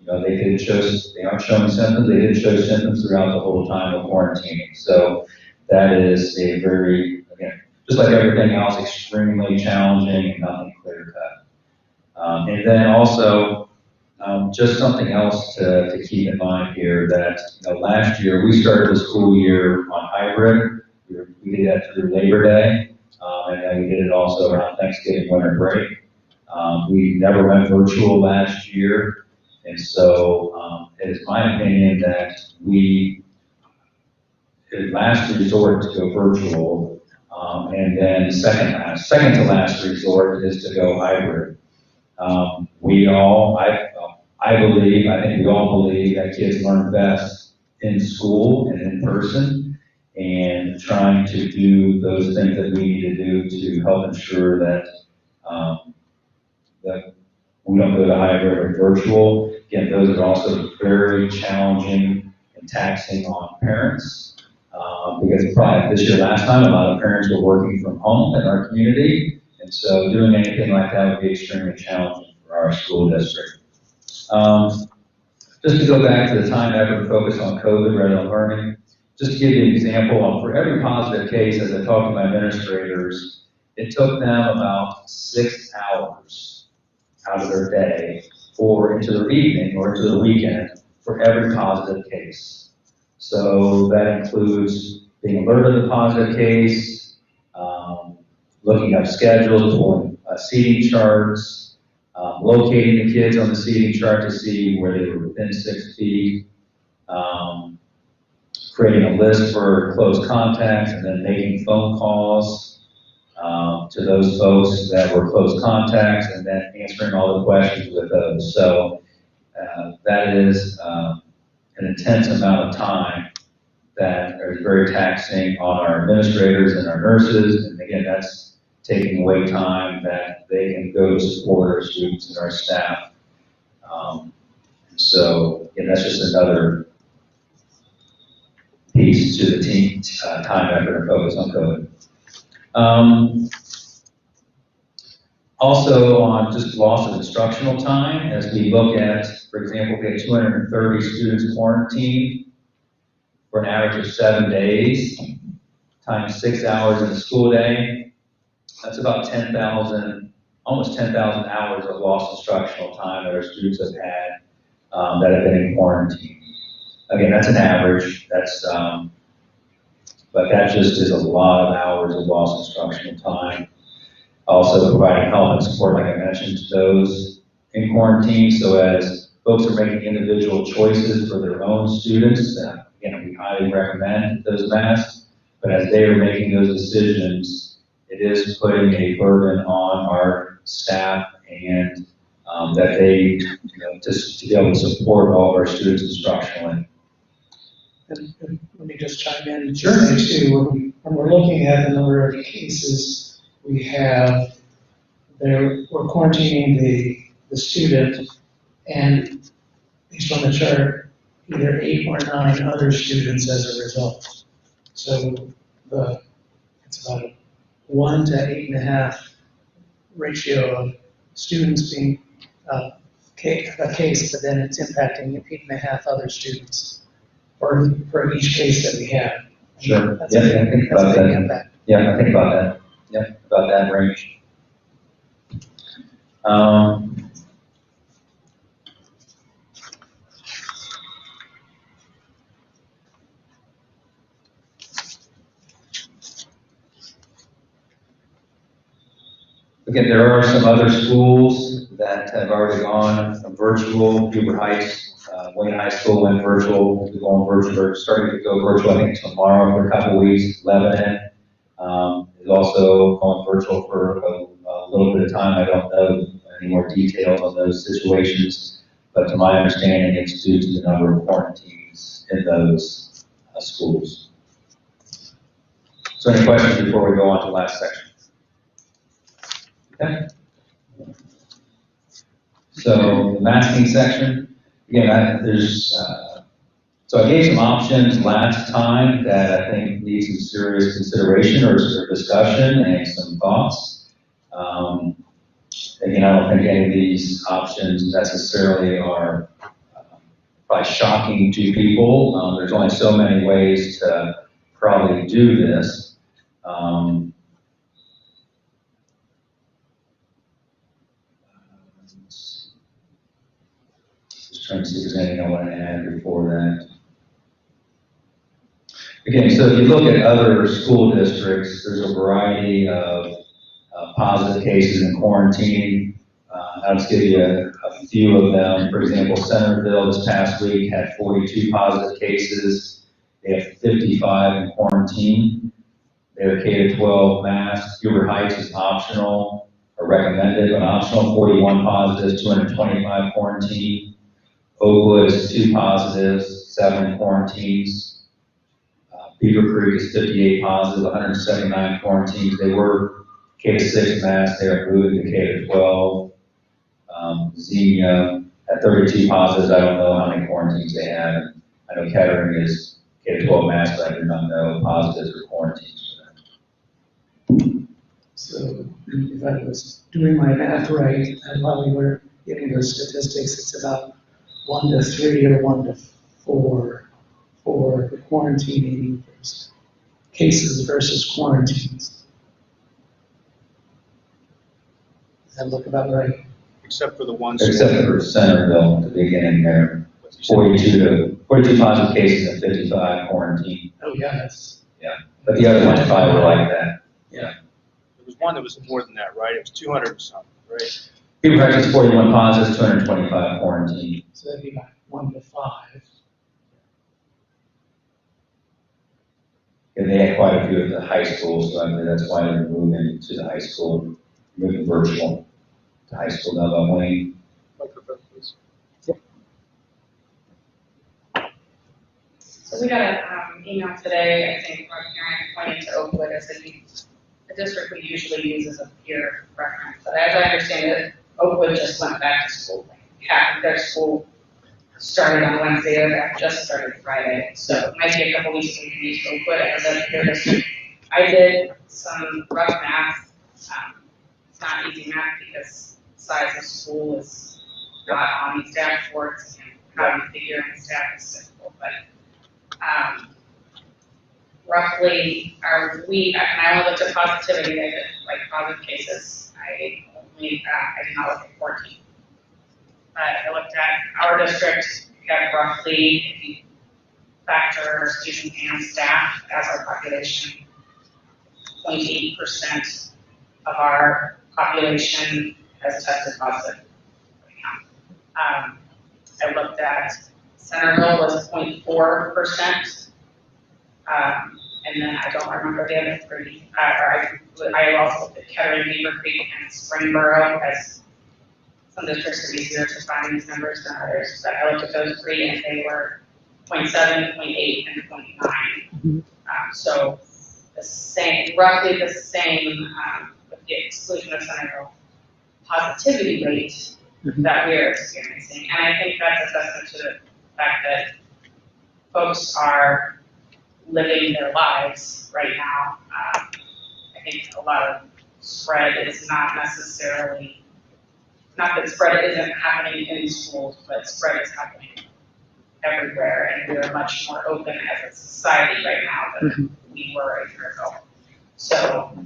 they aren't showing symptoms. They didn't show symptoms throughout the whole time of quarantining. So that is a very, again, just like everything else, extremely challenging and nothing clear cut. And then also, just something else to keep in mind here that, last year we started the school year on hybrid. We did that through Labor Day, and then we did it also around Thanksgiving winter break. We never went virtual last year, and so it is my opinion that we, at last resort, to go virtual, and then second to last resort is to go hybrid. I think we all believe that kids learn best in school and in person, and trying to do those things that we need to do to help ensure that that we don't go to hybrid or virtual. Again, those are also very challenging and taxing on parents, because probably this year, last time, a lot of parents were working from home in our community, and so doing anything like that would be extremely challenging for our school district. Just to go back to the time effort focus on COVID rather than learning, just to give you an example, for every positive case, as I talked to my administrators, it took them about 6 hours out of their day or into their evening or into the weekend for every positive case. So that includes being alerted to the positive case, looking up schedules, pulling seating charts, locating the kids on the seating chart to see where they were within 6 feet, creating a list for close contacts, and then making phone calls to those folks that were close contacts, and then answering all the questions with those. So that is an intense amount of time that is very taxing on our administrators and our nurses, and again, that's taking away time that they can go to support our students and our staff. So again, that's just another piece to the team, time, effort, and focus on COVID. Also on just loss of instructional time, as we look at, for example, we had 230 students quarantined for an average of 7 days, times 6 hours in a school day. That's about 10,000, almost 10,000 hours of lost instructional time that our students have had that have been in quarantine. Again, that's an average. But that just is a lot of hours of lost instructional time. Also providing help and support, like I mentioned, to those in quarantine. So as folks are making individual choices for their own students, again, we highly recommend those masks. But as they are making those decisions, it is putting a burden on our staff and that they, to be able to support all of our students instructionally. And let me just chime in too. When we're looking at the number of cases we have, we're quarantining the student, and based on the chart, either 8 or 9 other students as a result. So it's about a 1 to 8.5 ratio of students being a case, but then it's impacting 8.5 other students for each case that we have. Sure. That's Yeah, a I think that's a about big that. impact. Yeah, I think about that. Yeah, about that range. Again, there are some other schools that have already gone virtual. Huber Heights, Wayne High School went virtual. We'll be going virtual, or starting to go virtual, I think, tomorrow for a couple of weeks. Lebanon is also going virtual for a little bit of time. I don't know any more details on those situations, but to my understanding, it's due to the number of quarantines in those schools. So any questions before we go on to the last section? Okay. So the masking section, again, so I gave some options last time that I think need some serious consideration or discussion and some thoughts. Again, I don't think any of these options necessarily are probably shocking to people. There's only so many ways to probably do this. Just trying to see if there's anything I want to add before that. Again, so if you look at other school districts, there's a variety of positive cases in quarantine. I'll just give you a few of them. For example, Centerville this past week had 42 positive cases. They have 55 in quarantine. They're K-12 masks. Huber Heights is optional or recommended, but optional. 41 positives, 225 quarantine. Oakwood is 2 positives, 7 quarantines. Bellbrook-Sugarcreek is 58 positive, 179 quarantines. They were K-6 masks. They are moving to K-12. Xenia at 32 positives. I don't know how many quarantines they have. I know Kettering is K-12 masks, but I do not know positives or quarantines for them. So if I was doing my math right, and while we were getting those statistics, it's about 1 to 3 or 1 to 4 for the quarantining cases versus quarantines. Does that look about right? Except for the ones. Except for Centerville at the beginning there. 42 positive cases and 55 quarantine. Oh, yeah, that's. Yeah, but the other ones probably were like that. Yeah. There was one that was more than that, right? It was 200 or something, right? Huber Heights is 41 positives, 225 quarantine. So that'd be about 1 to 5. And they had quite a few at the high school, so I mean, that's why they're moving to the high school, moving virtual to high school down by Wayne. Microphone, please. So we got an email today, I think, from a parent pointing to Oakwood as a district we usually use as a peer reference. But as I understand it, Oakwood just went back to school. Half of their school started on Wednesday, or that just started Friday. So it might be a couple weeks when you use Oakwood as a peer district. I did some rough math not easy math because size of school is not on these dashboards and how you figure in staff is difficult, but, roughly, and I only looked at positivity, like positive cases, I did not look at 14. But I looked at our district, we got roughly, if you factor students and staff as our population, 0.8% of our population has tested positive right now. I looked at Centerville was 0.4%. And then I don't remember the other three. I also looked at Kettering, Bellbrook-Sugarcreek, and Springboro, as some districts are easier to find these numbers than others. But I looked at those three, and they were 0.7, 0.8, and 0.9. So the same, roughly the same, with the exclusion of Centerville, positivity rate that we are experiencing. And I think that's a testament to the fact that folks are living their lives right now. I think a lot of spread is not necessarily, not that spread isn't happening in schools, but spread is happening everywhere, and we are much more open as a society right now than we were a year ago. So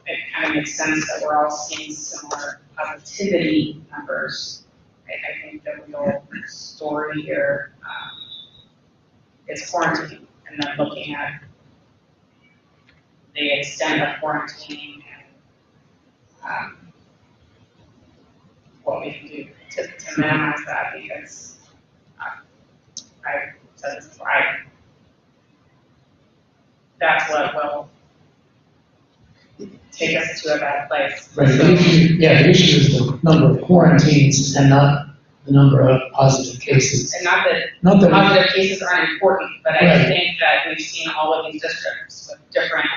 it kind of makes sense that we're all seeing similar positivity numbers. I think the real story here is quarantine, and then looking at the extent of quarantine and what we can do to minimize that, because I said this before, that's what will take us to a bad place. Right, the issue is the number of quarantines and not the number of positive cases. And not that Not that, positive cases aren't important, but I Right. think that we've seen all of these districts with different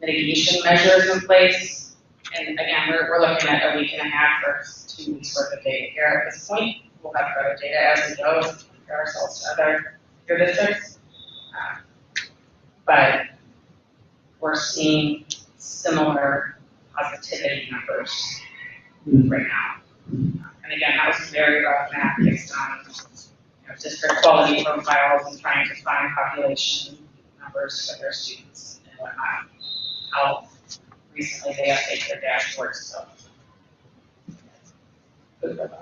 mitigation measures in place. And again, we're looking at a week and a half or 2 weeks worth of data here at this point. We'll have better data as we go and compare ourselves to other peer districts. But we're seeing similar positivity numbers right now. And again, that was very rough math based on district quality profiles and trying to find population numbers for their students and whatnot. How recently they update their dashboards, so. Good for them.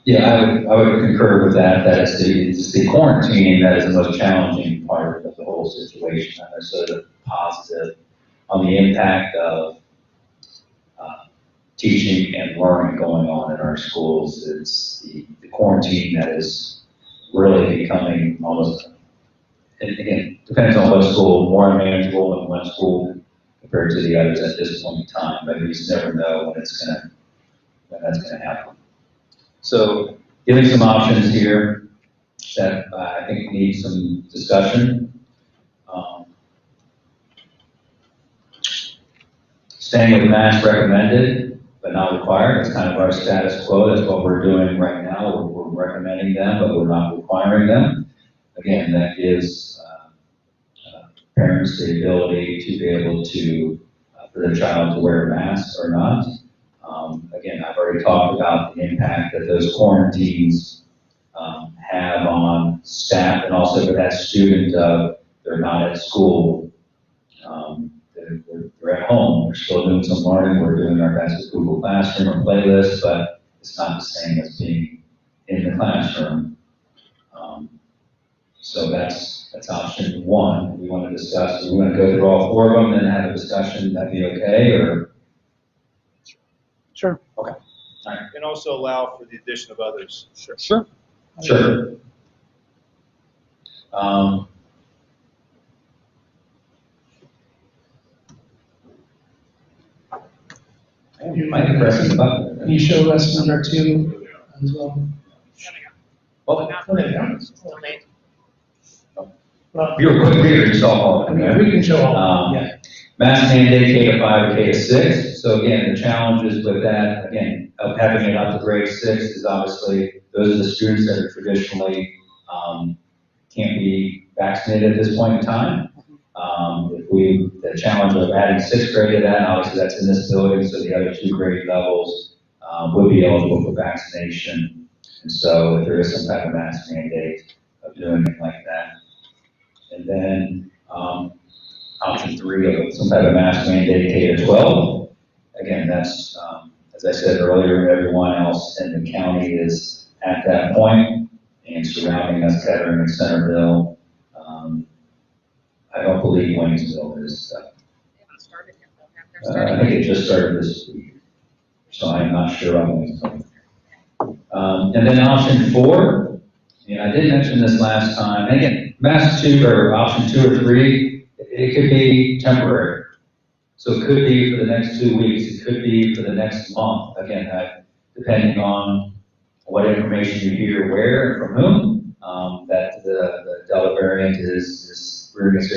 Yeah, I would concur with that. That it's the quarantining that is the most challenging part of the whole situation, not necessarily the positive on the impact of teaching and learning going on in our schools. It's the quarantine that is really becoming almost, and again, depends on what school, more manageable in one school compared to the others at this point in time. But you just never know when that's gonna happen. So giving some options here that I think need some discussion. Staying with mask recommended, but not required. It's kind of our status quo. That's what we're doing right now. We're recommending them, but we're not requiring them. Again, that gives parents the ability to be able to, for their child to wear a mask or not. Again, I've already talked about the impact that those quarantines have on staff, and also for that student, they're not at school, they're at home, we're still doing some learning, we're doing our best with Google Classroom or Playlist, but it's not the same as being in the classroom. So that's option one. We want to discuss, we want to go through all four of them, then have a discussion, that'd be okay, or? Sure. Okay. And also allow for the addition of others. Sure. You might be pressing the button. Can you show us number 2 as well? Well, Well, you're a quick reader, you saw all of I them, mean, right? we can show all, yeah. Mass mandate K to 5 or K to 6. So again, the challenges with that, again, of having it up to grade 6 is obviously those are the students that are traditionally can't be vaccinated at this point in time. The challenge of adding sixth grade to that, obviously that's in this building, so the other two grade levels would be eligible for vaccination. And so if there is some type of mask mandate of doing it like that. And then option 3 of some type of mask mandate K to 12. Again, that's, as I said earlier, everyone else in the county is at that point, and surrounding us, Kettering and Centerville. I don't believe Waynesville is. They haven't started yet, though. They're starting. I think it just started this week, so I'm not sure on Waynesville. And then option 4, and I did mention this last time. And again, mask 2 or option 2 or 3, it could be temporary. So it could be for the next 2 weeks. It could be for the next month. Again, depending on what information you hear where and from whom. That the Delta variant is rearing its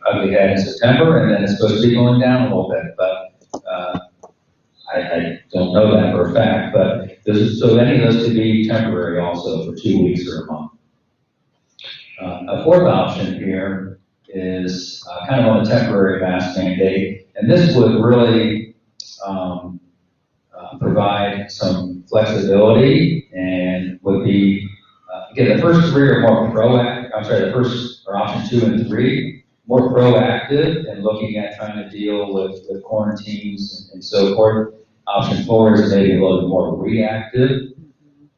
ugly head in September, and then it's supposed to be going down a little bit. But I don't know that for a fact. But so any of those could be temporary also for 2 weeks or a month. A fourth option here is kind of on the temporary mask mandate, and this would really provide some flexibility and would be, again, the first 3 are more proactive, the first are option 2 and 3, more proactive and looking at trying to deal with quarantines and so forth. Option 4 is maybe a little bit more reactive.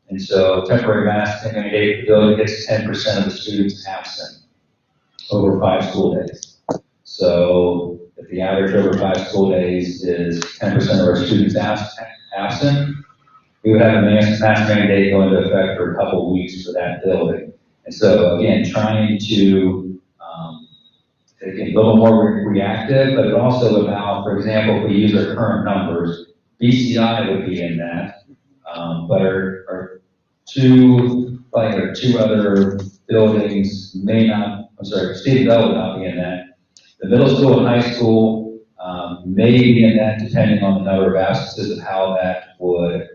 And so temporary mask mandate building gets 10% of the students absent over 5 school days. So if the average over 5 school days is 10% of our students absent, we would have a mask mandate go into effect for a couple of weeks for that building. And so again, trying to, again, a little more reactive, but it also allow, for example, if we use our current numbers, BCI would be in that, but our 2 other buildings may not, Steve Bell would not be in that. The middle school and high school may be in that depending on the number of absences of how that would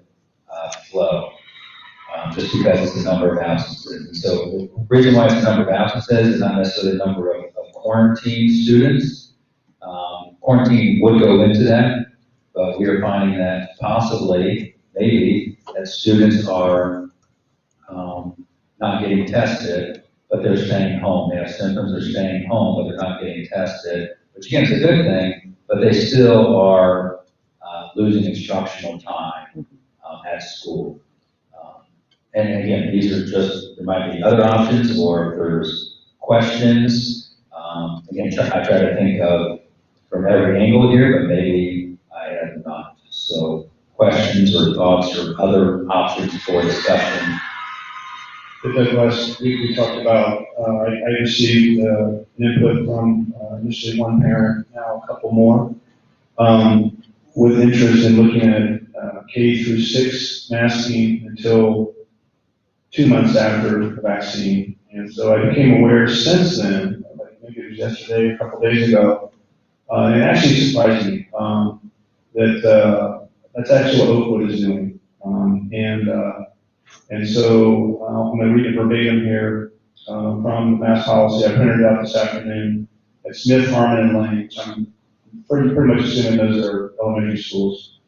flow, just because it's the number of absences. And so the reason why it's the number of absences is not necessarily the number of quarantined students. Quarantine would go into that, but we are finding that possibly, maybe, that students are not getting tested, but they're staying home. They have symptoms, they're staying home, but they're not getting tested, which again is a good thing, but they still are losing instructional time at school. And again, these are just, there might be other options, or if there's questions. Again, I try to think of from every angle here, but maybe I have not. So questions or thoughts or other options for discussion. Because last week we talked about, I received input from initially one parent, now a couple more, with interest in looking at K through 6 masking until 2 months after the vaccine. And so I became aware since then, like maybe it was yesterday, a couple days ago, and it actually surprised me that that's actually what Oakwood is doing. And so I'm going to read it verbatim here from the mask policy. I printed it out this afternoon at Smith, Harmon, and Lane. So I'm pretty much assuming those are elementary schools.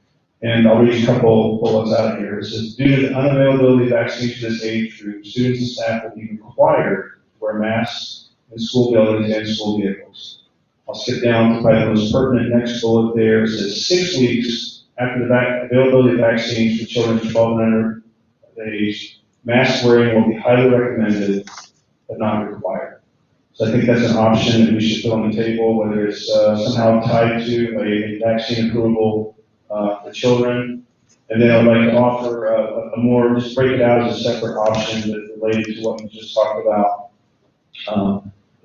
And I'll read a couple bullets out of here. It says, due to the unavailability of vaccines for this age group, students and staff will be required to wear masks in school buildings and school vehicles. I'll skip down to probably the most pertinent next bullet there. It says 6 weeks after the availability of vaccines for children 12 and under age, mask wearing will be highly recommended, but not required. So I think that's an option that we should put on the table, whether it's somehow tied to a vaccine approval for children. And then I'd like to offer a more, just break it out as a separate option that related to what we just talked about.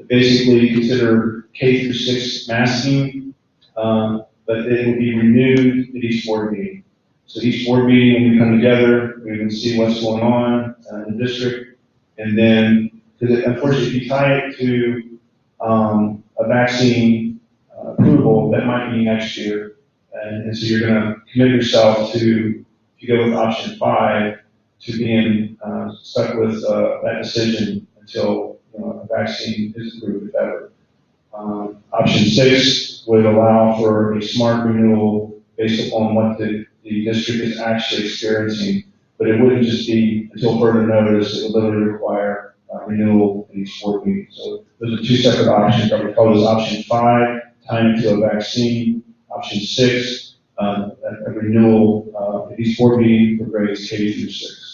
Basically consider K through 6 masking, but it will be renewed at each board meeting. So each board meeting, when we come together, we can see what's going on in the district. And then, because unfortunately, if you tie it to a vaccine approval, that might be next year. And so you're going to commit yourself to, if you go with option 5, to being stuck with that decision until, a vaccine is approved, if ever. Option 6 would allow for a smart renewal based upon what the district is actually experiencing, but it wouldn't just be until further notice. It would literally require renewal in each board meeting. So those are two separate options. I would call those option 5, time into a vaccine. Option 6, a renewal at each board meeting for grades K through 6.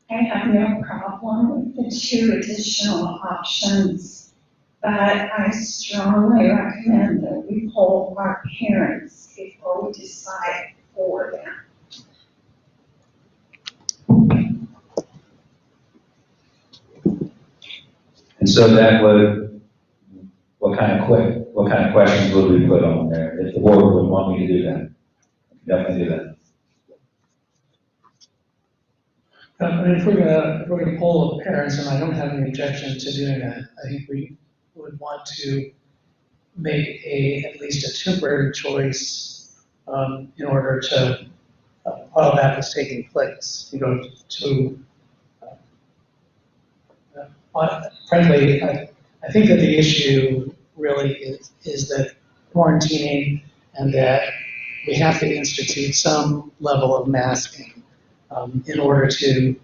I have no problem with the 2 additional options, but I strongly recommend that we poll our parents before we decide for them. And so that would, what kind of questions would we put on there? If the board would want me to do that, definitely do that. I mean, if we're gonna poll the parents, and I don't have any objection to doing that, I think we would want to make at least a temporary choice, in order to, while that is taking place, frankly, I think that the issue really is that quarantining, and that we have to institute some level of masking in order to,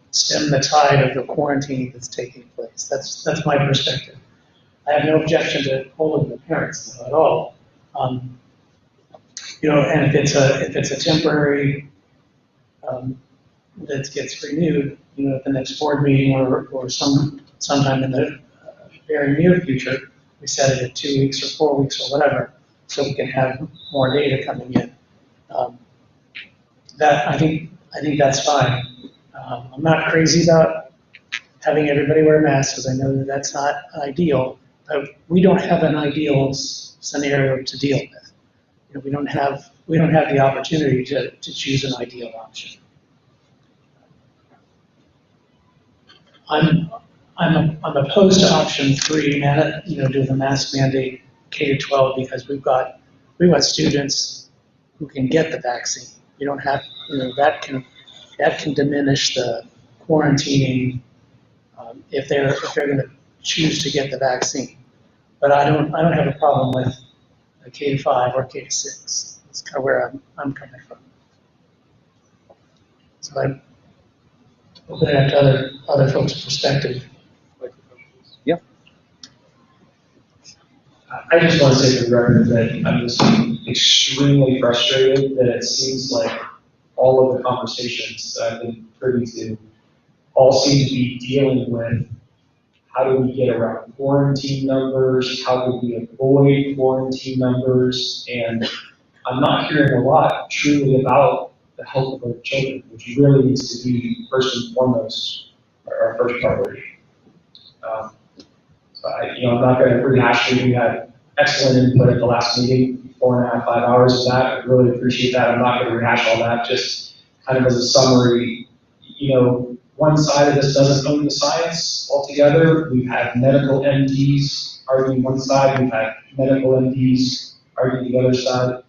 stem the tide of the quarantine that's taking place. That's my perspective. I have no objection to polling the parents at all. And if it's a temporary that gets renewed, at the next board meeting or sometime in the very near future, we set it at 2 weeks or 4 weeks or whatever, so we can have more data coming in. That I think that's fine. I'm not crazy about having everybody wear masks, because I know that that's not ideal, but we don't have an ideal scenario to deal with. We don't have the opportunity to choose an ideal option. I'm opposed to option 3, do the mask mandate K-12, because we've got students who can get the vaccine. You don't have, that can diminish the quarantining if they're going to choose to get the vaccine. But I don't have a problem with a K-5 or K-6. That's kind of where I'm coming from. So I'm open it up to other folks' perspective. Yeah. I just want to say for the record that I'm just extremely frustrated that it seems like all of the conversations that I've been privy to all seem to be dealing with how do we get around quarantine numbers, how do we avoid quarantine numbers, and I'm not hearing a lot truly about the health of our children, which really needs to be first and foremost our first priority. So I'm not going to rehash it. We had excellent input at the last meeting, 4.5, 5 hours of that. I really appreciate that. I'm not going to rehash all that. Just kind of as a summary, one side of this doesn't own the science altogether. We've had medical MDs arguing one side. We've had medical MDs arguing the other side.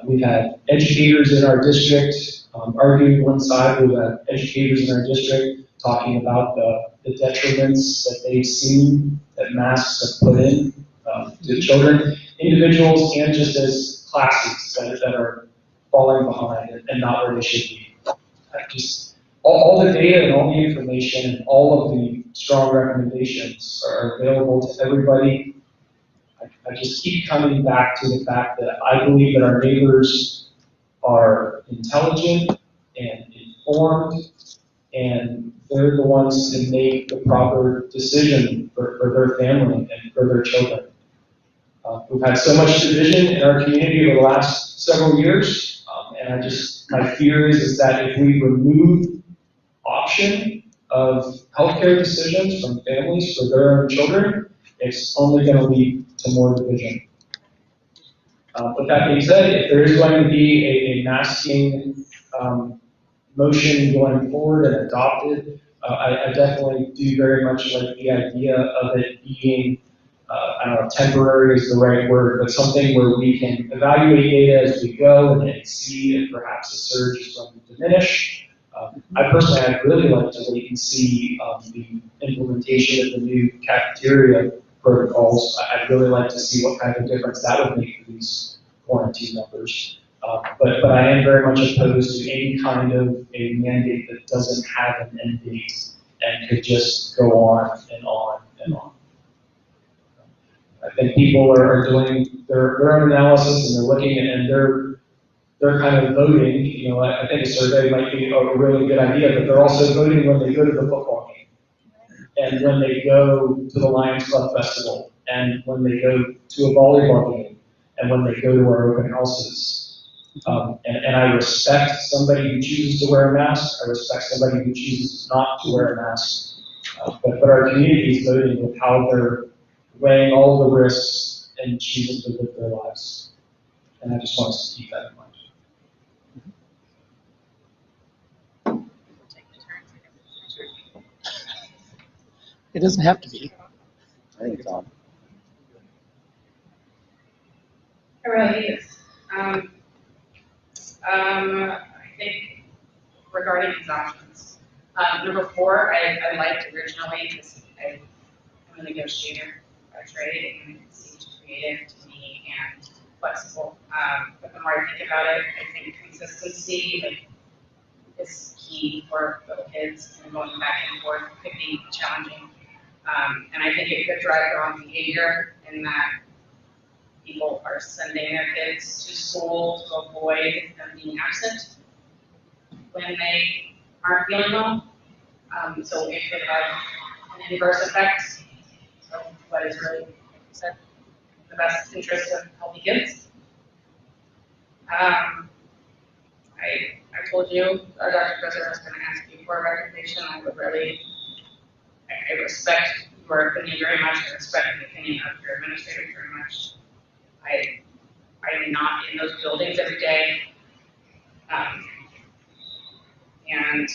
We've had educators in our district arguing one side. We've had educators in our district talking about the detriments that they've seen that masks have put in to children, individuals, and just as classes that are falling behind and not where they should be. All the data and all the information and all of the strong recommendations are available to everybody. I just keep coming back to the fact that I believe that our neighbors are intelligent and informed, and they're the ones to make the proper decision for their family and for their children. We've had so much division in our community over the last several years, and my fear is that if we remove option of healthcare decisions from families for their own children, it's only going to lead to more division. But that being said, if there is going to be a masking motion going forward and adopted, I definitely do very much like the idea of it being, I don't know if temporary is the right word, but something where we can evaluate data as we go and see if perhaps the surge is going to diminish. I personally, I'd really like to wait and see the implementation of the new cafeteria protocols. I'd really like to see what kind of difference that would make for these quarantine numbers. But I am very much opposed to any kind of a mandate that doesn't have an end date and could just go on and on and on. I think people are doing their own analysis and they're looking and they're kind of voting. You know, I think a survey might be a really good idea, but they're also voting when they go to the football game and when they go to the Lions Club Festival and when they go to a volleyball game and when they go to our open houses. And I respect somebody who chooses to wear a mask. I respect somebody who chooses not to wear a mask. But our community is voting with how they're weighing all the risks and choosing to live their lives. And I just want us to keep that in mind. It doesn't have to be. I think it's on. All right. I think regarding these options, number 4, I liked originally because I'm a negotiator by trade and it seemed creative to me and flexible. But the more I think about it, I think consistency is key for little kids and going back and forth could be challenging. And I think it could drive wrong behavior in that people are sending their kids to school to avoid them being absent when they aren't feeling well. So it could have an inverse effect of what is really, like you said, the best interest of healthy kids. I told you, Dr. Presser, I was going to ask you for a recommendation. I would really, I respect your opinion very much. I respect the opinion of your administrator very much. I am not in those buildings every day. And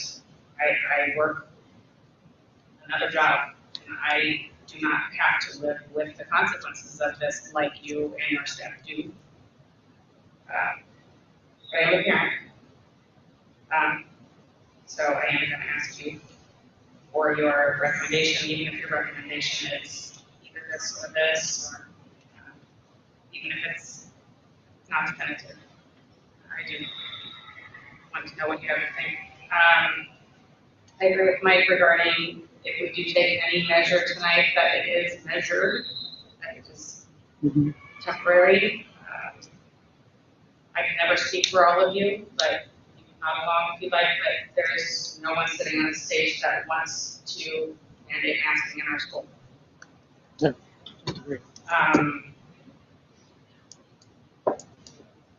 I work another job, and I do not have to live with the consequences of this like you and your staff do. But I am a parent. So I am going to ask you for your recommendation, even if your recommendation is either this or this, or even if it's not definitive. I do want to know what you have to think. I agree with Mike regarding if we do take any measure tonight, that it is measured, that it is temporary. I can never speak for all of you, but you can nod along if you'd like, but there is no one sitting on the stage that wants to mandate masking in our school. No, I agree.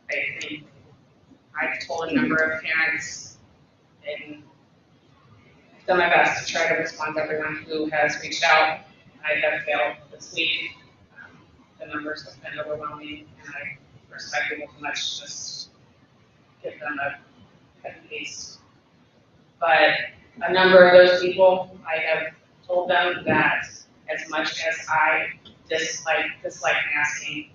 I think I've told a number of parents and I've done my best to try to respond to everyone who has reached out. I have failed this week. The numbers have been overwhelming, and I respect people too much to just give them a cut and paste. But a number of those people, I have told them that as much as I dislike masking,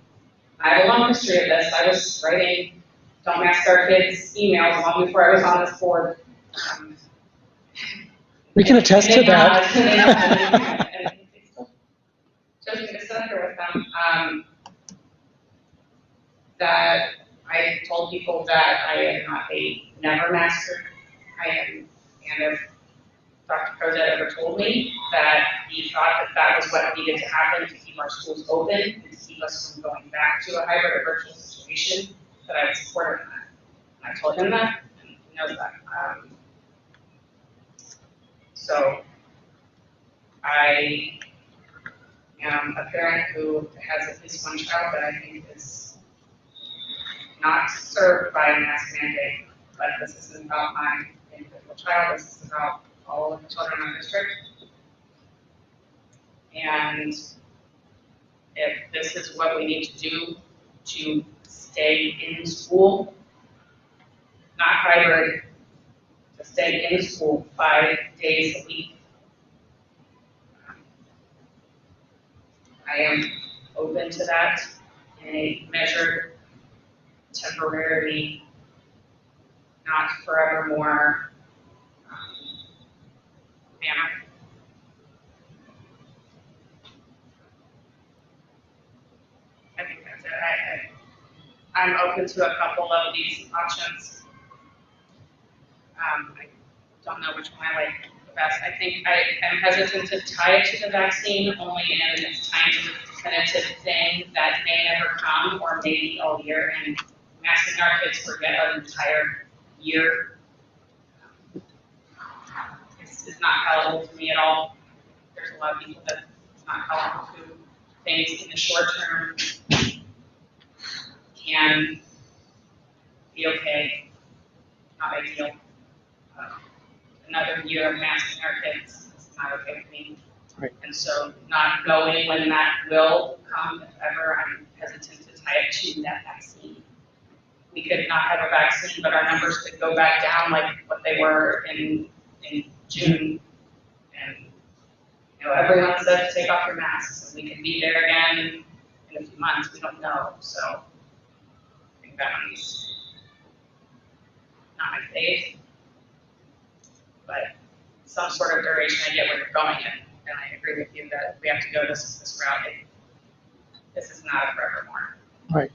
I have a long history of this. I was writing "Don't Mask Our Kids" emails long before I was on this board. We can attest to that. And it still shows me to sit there with them. That I told people that I am not a never masker. I am, and if Dr. Crozet ever told me that he thought that that was what needed to happen to keep our schools open and to keep us from going back to a hybrid or virtual situation, that I would support him in that. I told him that, and he knows that. So I am a parent who has at least one child that I think is not served by a mask mandate, but this isn't about my individual child, this is about all of the children in the district. And if this is what we need to do to stay in school, not hybrid, to stay in school 5 days a week, I am open to that in a measured, temporarily, not forevermore I'm open to a couple of these options. I don't know which one I like the best. I think I am hesitant to tie it to the vaccine only in tying to the definitive thing that may never come or maybe all year, and masking our kids for yet an entire year is not palatable to me at all. There's a lot of people that it's not palatable to. Things in the short term can be okay, not ideal. Another year of masking our kids is not okay with me. Right. And so not knowing when that will come, if ever, I'm hesitant to tie it to that vaccine. We could not have a vaccine, but our numbers could go back down like what they were in June. And, you know, everyone said to take off your masks, and we can be there again in a few months. We don't know. So I think that one's not my faith. But some sort of duration, I get where you're going in, and I agree with you that we have to go this route. This is not a forevermore. Right.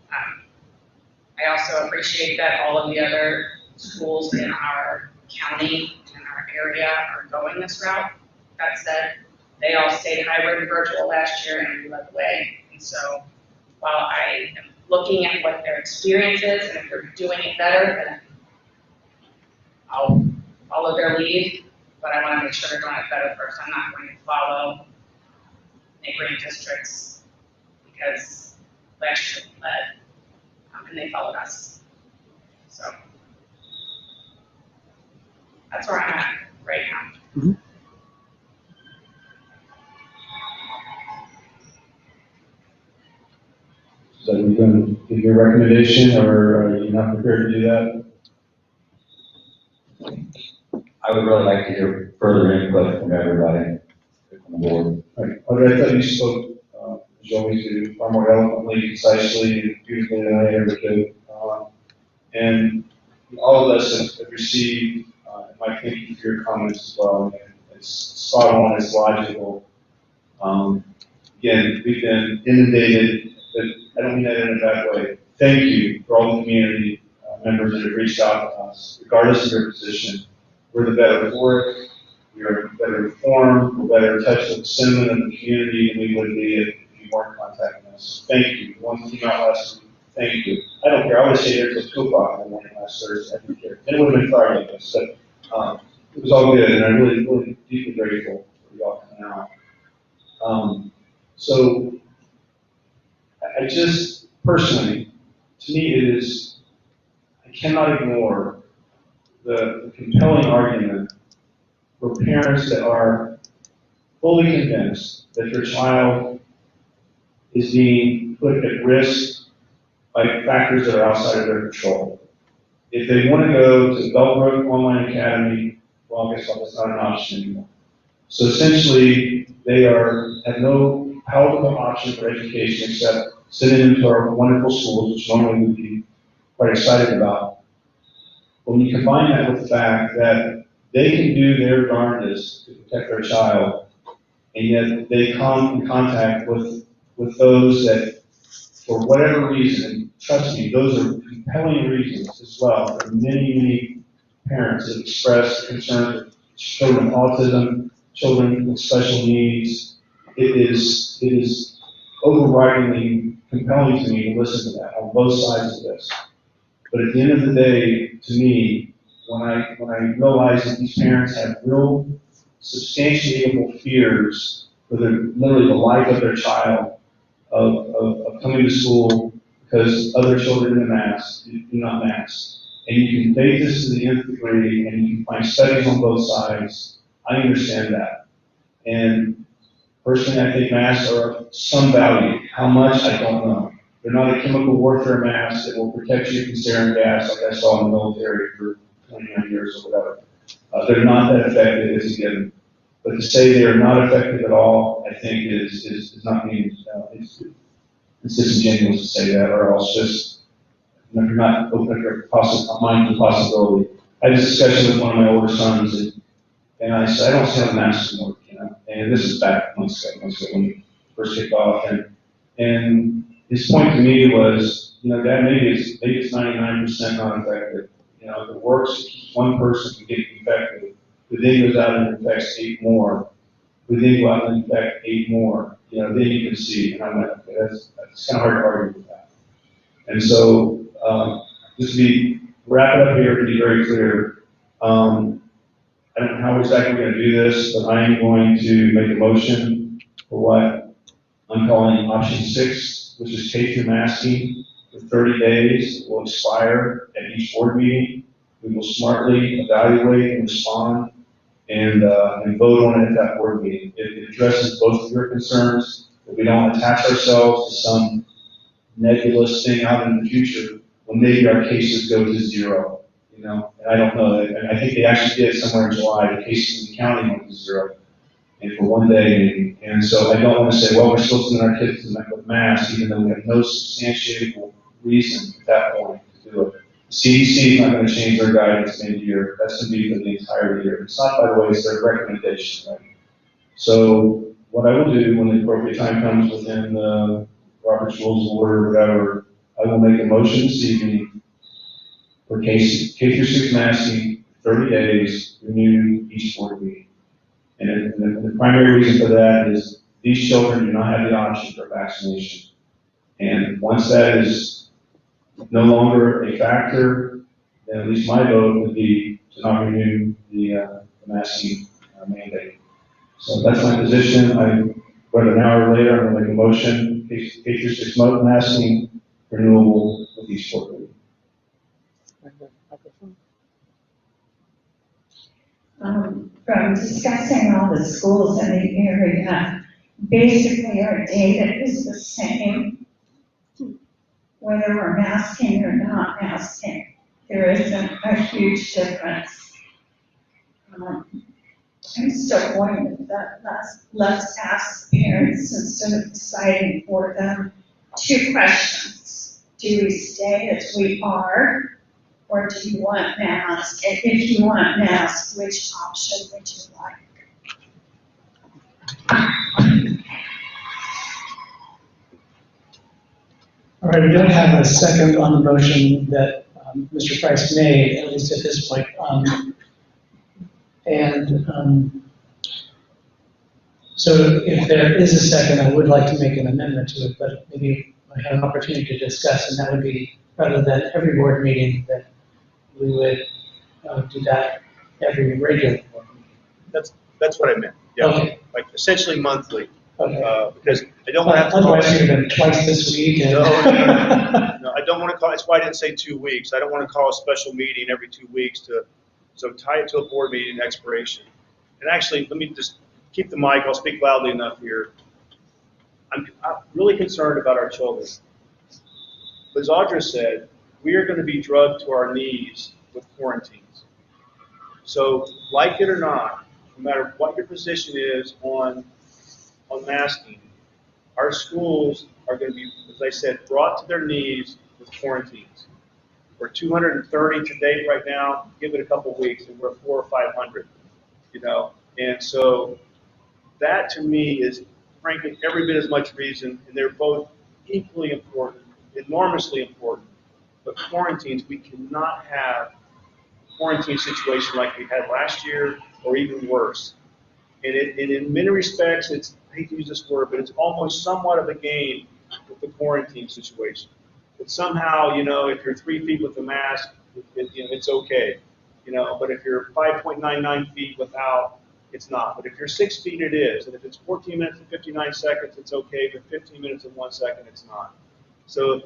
I also appreciate that all of the other schools in our county and our area are going this route. That said, they all stayed hybrid and virtual last year, and we led the way. And so, while I am looking at what their experience is, and if they're doing it better, then I'll follow their lead, but I want to make sure they're doing it better first. I'm not going to follow neighboring districts because last year we led, and they followed us. So that's where I'm at right now. Mm-hmm. So are you going to give your recommendation, or are you not prepared to do that? I would really like to hear further input from everybody on the board. Right. Audrey, I thought you spoke, as you always do, far more eloquently, concisely, and beautifully than I ever could. And all of us have received, my thank for your comments as well. And it's spot on, it's logical. Again, we've been inundated, but I don't mean that in a bad way. Thank you for all the community members that have reached out to us, regardless of your position. We're the better for it. We're better informed. We're better in touch with the sentiment of the community than we would be if you weren't contacting us. Thank you. One came out last week. Thank you. I don't care. I would say there till 2 o'clock in the morning last Thursday. I don't care. And it would have been Friday like this, but it was all good, and I'm really, really deeply grateful for y'all coming out. So I just personally, to me, it is, I cannot ignore the compelling argument for parents that are fully convinced that their child is being put at risk by factors that are outside of their control. If they want to go to Bellbrook Online Academy, well, guess what, that's not an option anymore. So essentially, they have no palatable option for education except sending them to our wonderful schools, which normally we'd be quite excited about. When you combine that with the fact that they can do their darndest to protect their child, and yet they come in contact with those that, for whatever reason, trust me, those are compelling reasons as well. There are many, many parents that express concern with children with autism, children with special needs. It is overridingly compelling to me to listen to that on both sides of this. But at the end of the day, to me, when I realize that these parents have real substantiable fears for literally the life of their child, of coming to school because other children in the mask do not mask. And you can debate this to the nth degree, and you can find studies on both sides. I understand that. And personally, I think masks are of some value. How much, I don't know. They're not a chemical warfare mask that will protect you from sarin gas like I saw in the military for 29 years or whatever. They're not that effective as a given. But to say they are not effective at all, I think is not being, it's disingenuous to say that, or else just, you're not open your mind to the possibility. I had a discussion with one of my older sons, and I said, I don't see how the masks work, and this is back months ago when we first kicked off, and his point to me was, Dad, maybe it's 99% not effective. If it works, one person can get infected, who then goes out and infects 8 more, who then go out and infect 8 more. Then you can see, and I'm like, okay, that's kind of hard to argue with that. And so, just to wrap it up here, to be very clear, I don't know how exactly we're going to do this, but I am going to make a motion for what I'm calling option 6, which is K-through masking for 30 days. It will expire at each board meeting. We will smartly evaluate and respond and vote on it at that board meeting. It addresses both of your concerns, that we don't attach ourselves to some nebulous thing out in the future when maybe our cases go to 0. And I don't know. And I think they actually did somewhere in July. The cases in the county went to 0, and for 1 day maybe. And so I don't want to say, well, we're still sending our kids with masks, even though we have no substantiable reason at that point to do it. The CDC is not going to change their guidance mid-year. That's going to be for the entire year. It's not, by the way, it's their recommendation, right? So what I will do when the appropriate time comes within the Robert's Rules of Order or whatever, I will make a motion this evening for K-6 masking, 30 days, renew each board meeting. And the primary reason for that is these children do not have the option for vaccination. And once that is no longer a factor, then at least my vote would be to not renew the masking mandate. So that's my position. About an hour later, I'm going to make a motion, K-6 masking renewable with each board meeting. From discussing all the schools in the area, basically our data is the same, whether we're masking or not masking. There isn't a huge difference. I'm still going with that. Let's ask parents instead of deciding for them 2 questions. Do we stay as we are? Or do you want masks? And if you want masks, which option would you like? All right, we don't have a second on the motion that Mr. Price made, at least at this point. So if there is a second, I would like to make an amendment to it, but maybe I have an opportunity to discuss, and that would be, rather than every board meeting, that we would do that every regular board meeting. That's what I meant. Yeah, Okay. like essentially monthly. Okay. Because I don't want to have to. Otherwise, you've been twice this week. And No, I don't want to call. That's why I didn't say 2 weeks. I don't want to call a special meeting every 2 weeks so tie it to a board meeting expiration. And actually, let me just keep the mic. I'll speak loudly enough here. I'm really concerned about our children. As Audra said, we are going to be drugged to our knees with quarantines. So, like it or not, no matter what your position is on masking, our schools are going to be, as I said, brought to their knees with quarantines. We're 230 to date right now. Give it a couple weeks, and we're 400 or 500. And so that to me is, frankly, every bit as much reason, and they're both equally important, enormously important. But quarantines, we cannot have a quarantine situation like we had last year, or even worse. And in many respects, I hate to use this word, but it's almost somewhat of a game with the quarantine situation. But somehow, if you're 3 feet with a mask, it's okay. But if you're 5.99 feet without, it's not. But if you're 6 feet, it is. And if it's 14 minutes and 59 seconds, it's okay. But 15 minutes and 1 second, it's not. So,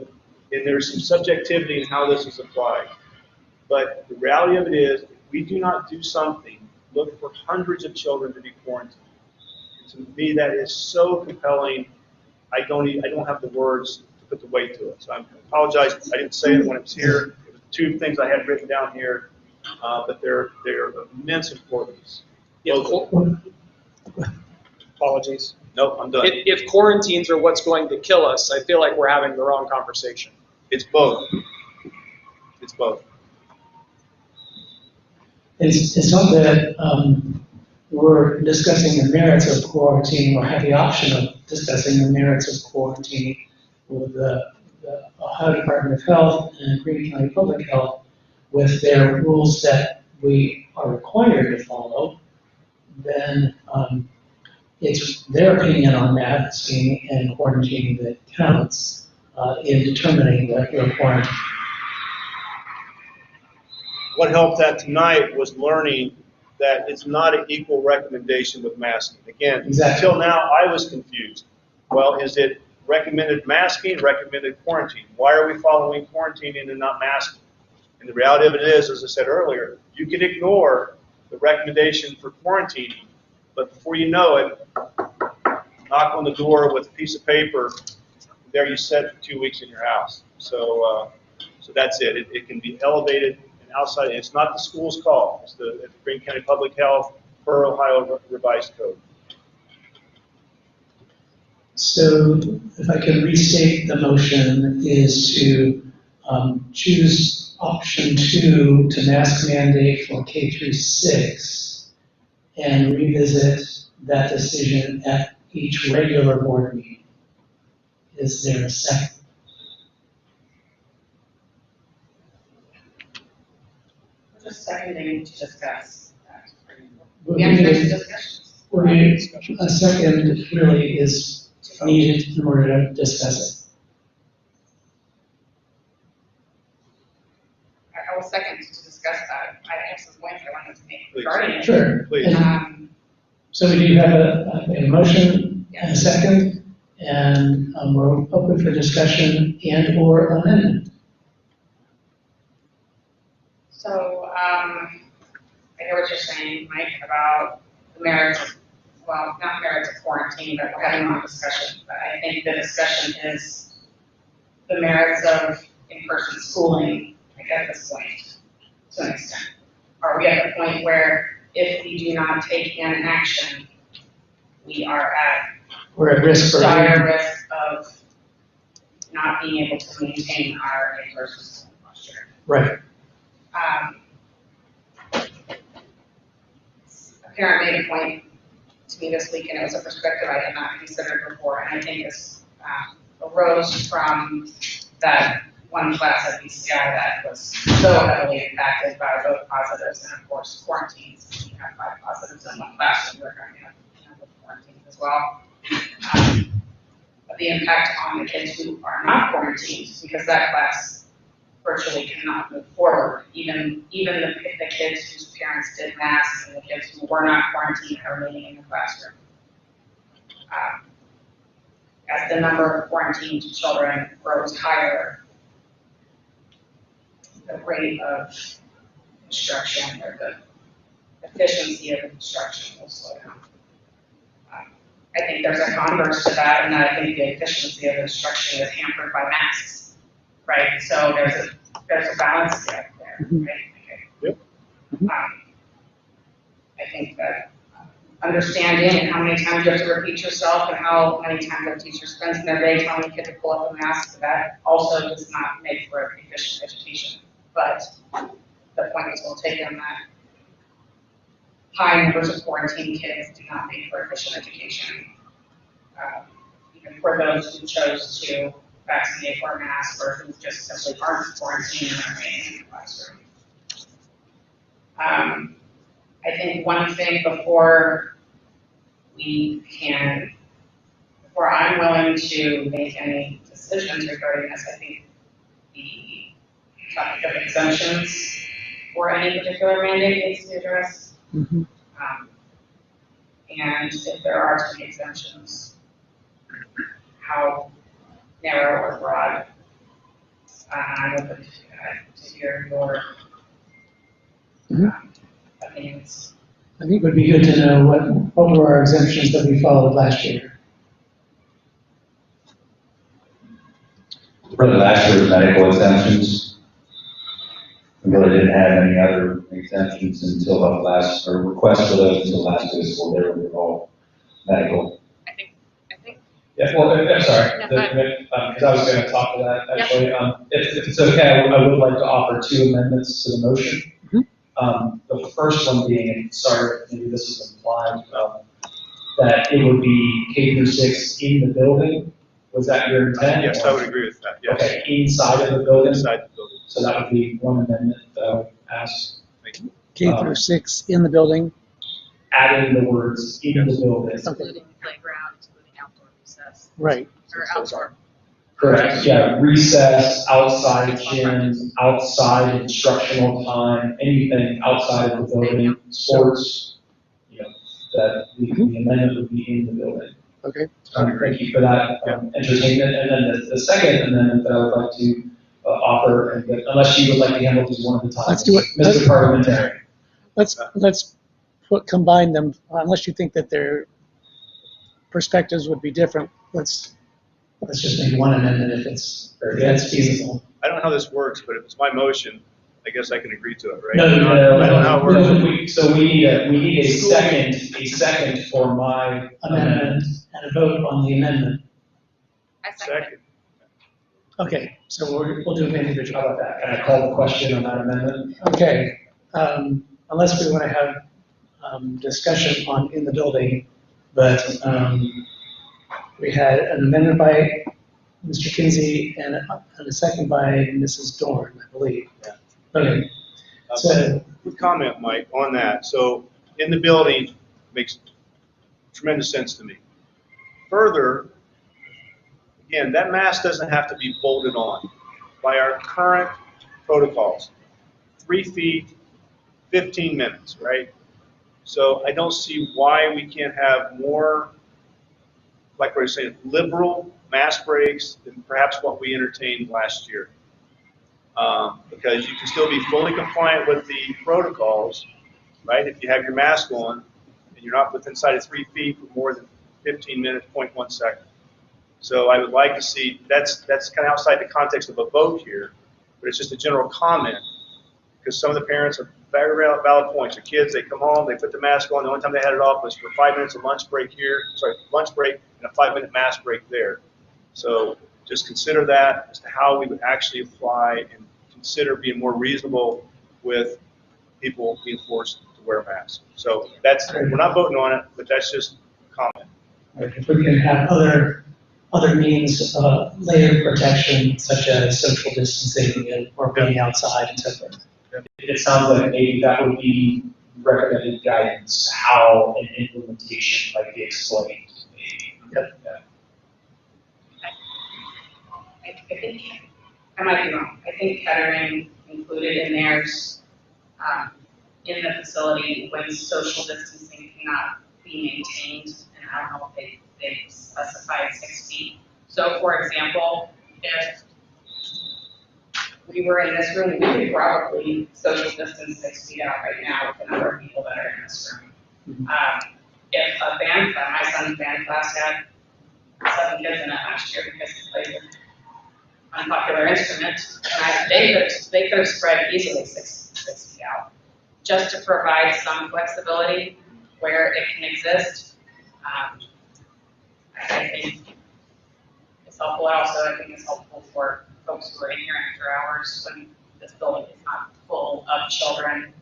and there's some subjectivity in how this is applied. But the reality of it is, if we do not do something, look for hundreds of children to be quarantined. And to me, that is so compelling. I don't have the words to put the weight to it. So I apologize. I didn't say it when it was here. It was 2 things I had written down here, but they're of immense importance. Apologies. Nope, I'm done. If quarantines are what's going to kill us, I feel like we're having the wrong conversation. It's both. It's both. It's not that we're discussing the merits of quarantine or have the option of discussing the merits of quarantine with the the Ohio Department of Health and Greene County Public Health with their rules that we are required to follow, then it's their opinion on masking and quarantining that counts in determining that you're quarantined. What helped that tonight was learning that it's not an equal recommendation with masking. Again, Exactly. until now, I was confused. Well, is it recommended masking, recommended quarantine? Why are we following quarantining and not masking? And the reality of it is, as I said earlier, you can ignore the recommendation for quarantining, but before you know it, knock on the door with a piece of paper, there you sit for 2 weeks in your house. So that's it. It can be elevated and outside. It's not the school's call. It's the Greene County Public Health per Ohio Revised Code. So if I can restate, the motion is to choose option 2 to mask mandate for K through 6 and revisit that decision at each regular board meeting. Is there a second? Just seconding to discuss that. We We have need next discussions. a second really is needed in order to discuss it. I will second to discuss that. I have some points I wanted to make Please. regarding it. Sure. Please. So we do have a motion and a second, and we're open for discussion and or amendment. So, I hear what you're saying, Mike, about the merits of, well, not merits of quarantine, but we're having a long discussion. But I think the discussion is the merits of in-person schooling, like at this point, to an extent. Are we at the point where if we do not take an action, we are at We're at risk for. dire risk of not being able to maintain our in-person school posture? Right. A parent made a point to me this week, and it was a perspective I had not considered before, and I think this arose from that one class at BCI that was so heavily impacted by both positives and, of course, quarantines. We have 5 positives in one class, and we're going to have quarantines as well. But the impact on the kids who are not quarantined, because that class virtually cannot move forward. Even the kids whose parents did masks and the kids who were not quarantined are remaining in the classroom. As the number of quarantined children grows higher, the rate of instruction or the efficiency of instruction will slow down. I think there's a converse to that, and I think the efficiency of instruction is hampered by masks, right? So there's a balance there, right? Okay. Yep. I think that understanding how many times you have to repeat yourself and how many times a teacher spends their day telling a kid to pull up a mask, that also does not make for an efficient education. But the point is, we'll take on that high numbers of quarantined kids do not make for efficient education. Even for those who chose to vaccinate or mask, or who just simply aren't quarantined and remaining in the classroom. I think one thing before I'm willing to make any decisions regarding this, I think the topic of exemptions for any particular mandate needs to be addressed. Mhm. And if there are to be exemptions, how narrow or broad? I'm open to hear your opinions. I think it would be good to know what were our exemptions that we followed last year. For the last year's medical exemptions, we really didn't have any other exemptions until the last, or requests for those until last fiscal. They were all medical. I think. Yeah, well, I'm sorry, No, because I was going to talk to that, actually. If it's okay, I would like to offer 2 amendments to the motion. The first one being, sorry, maybe this is implied, that it would be K through 6 in the building, Was that your intent? Yes, I would agree with that, yes. Okay, inside of the building? Inside the building. So that would be one amendment that I would ask, K through 6 in the building. adding the words in the building. Excluding playground, excluding outdoor recess, Right. or outdoor. Correct, yeah, recess, outside gyms, outside instructional time, anything outside of the building, sports, you know, that the amendment would be in the building. Okay. Thank you for that entertainment. And then the second amendment that I would like to offer, and unless you would like to handle these one at a time. Let's do it. Mr. Parliamentary. Let's combine them, unless you think that their perspectives would be different. Let's just make one amendment if it's feasible. I don't know how this works, but if it's my motion, I guess I can agree to it, right? No, I don't know how it works. So we need a second for my Amendment and a vote on the amendment. I second. Second. Okay, so we'll do them individually. How about that? Can I call the question on that amendment? Okay, unless we want to have discussion on in the building, but we had an amendment by Mr. Kinsey and a second by Mrs. Dorn, I believe. Yeah. Okay, so Quick comment, Mike, on that. So in the building makes tremendous sense to me. Further, again, that mask doesn't have to be bolted on. By our current protocols, 3 feet, 15 minutes, right? So I don't see why we can't have more, like we were saying, liberal mask breaks than perhaps what we entertained last year. Because you can still be fully compliant with the protocols, right? If you have your mask on and you're not within sight of 3 feet for more than 15 minutes, 0.1 second. So I would like to see, that's kind of outside the context of a vote here, but it's just a general comment, because some of the parents are very valid points. Your kids, they come home, they put the mask on, the only time they had it off was for 5 minutes of lunch break here, lunch break and a 5-minute mask break there. So just consider that as to how we would actually apply and consider being more reasonable with people being forced to wear masks. So we're not voting on it, but that's just a comment. if we can have other means of layered protection, such as social distancing or being outside and so forth. It sounds like maybe that would be recommended guidance, how an implementation might be explained. Yep. Yeah. I think, I might be wrong, I think catering included in theirs, in the facility when social distancing cannot be maintained, and I don't know if they specified 6 feet. So for example, if we were in this room, we could probably social distance 6 feet out right now with the number of people that are in this room. If a band class, my son's band class had 7 kids in it last year because they played an unpopular instrument, and they could have spread easily 6 feet out, just to provide some flexibility where it can exist. I think it's helpful. I think it's helpful for folks who are in here after hours when this building is not full of children.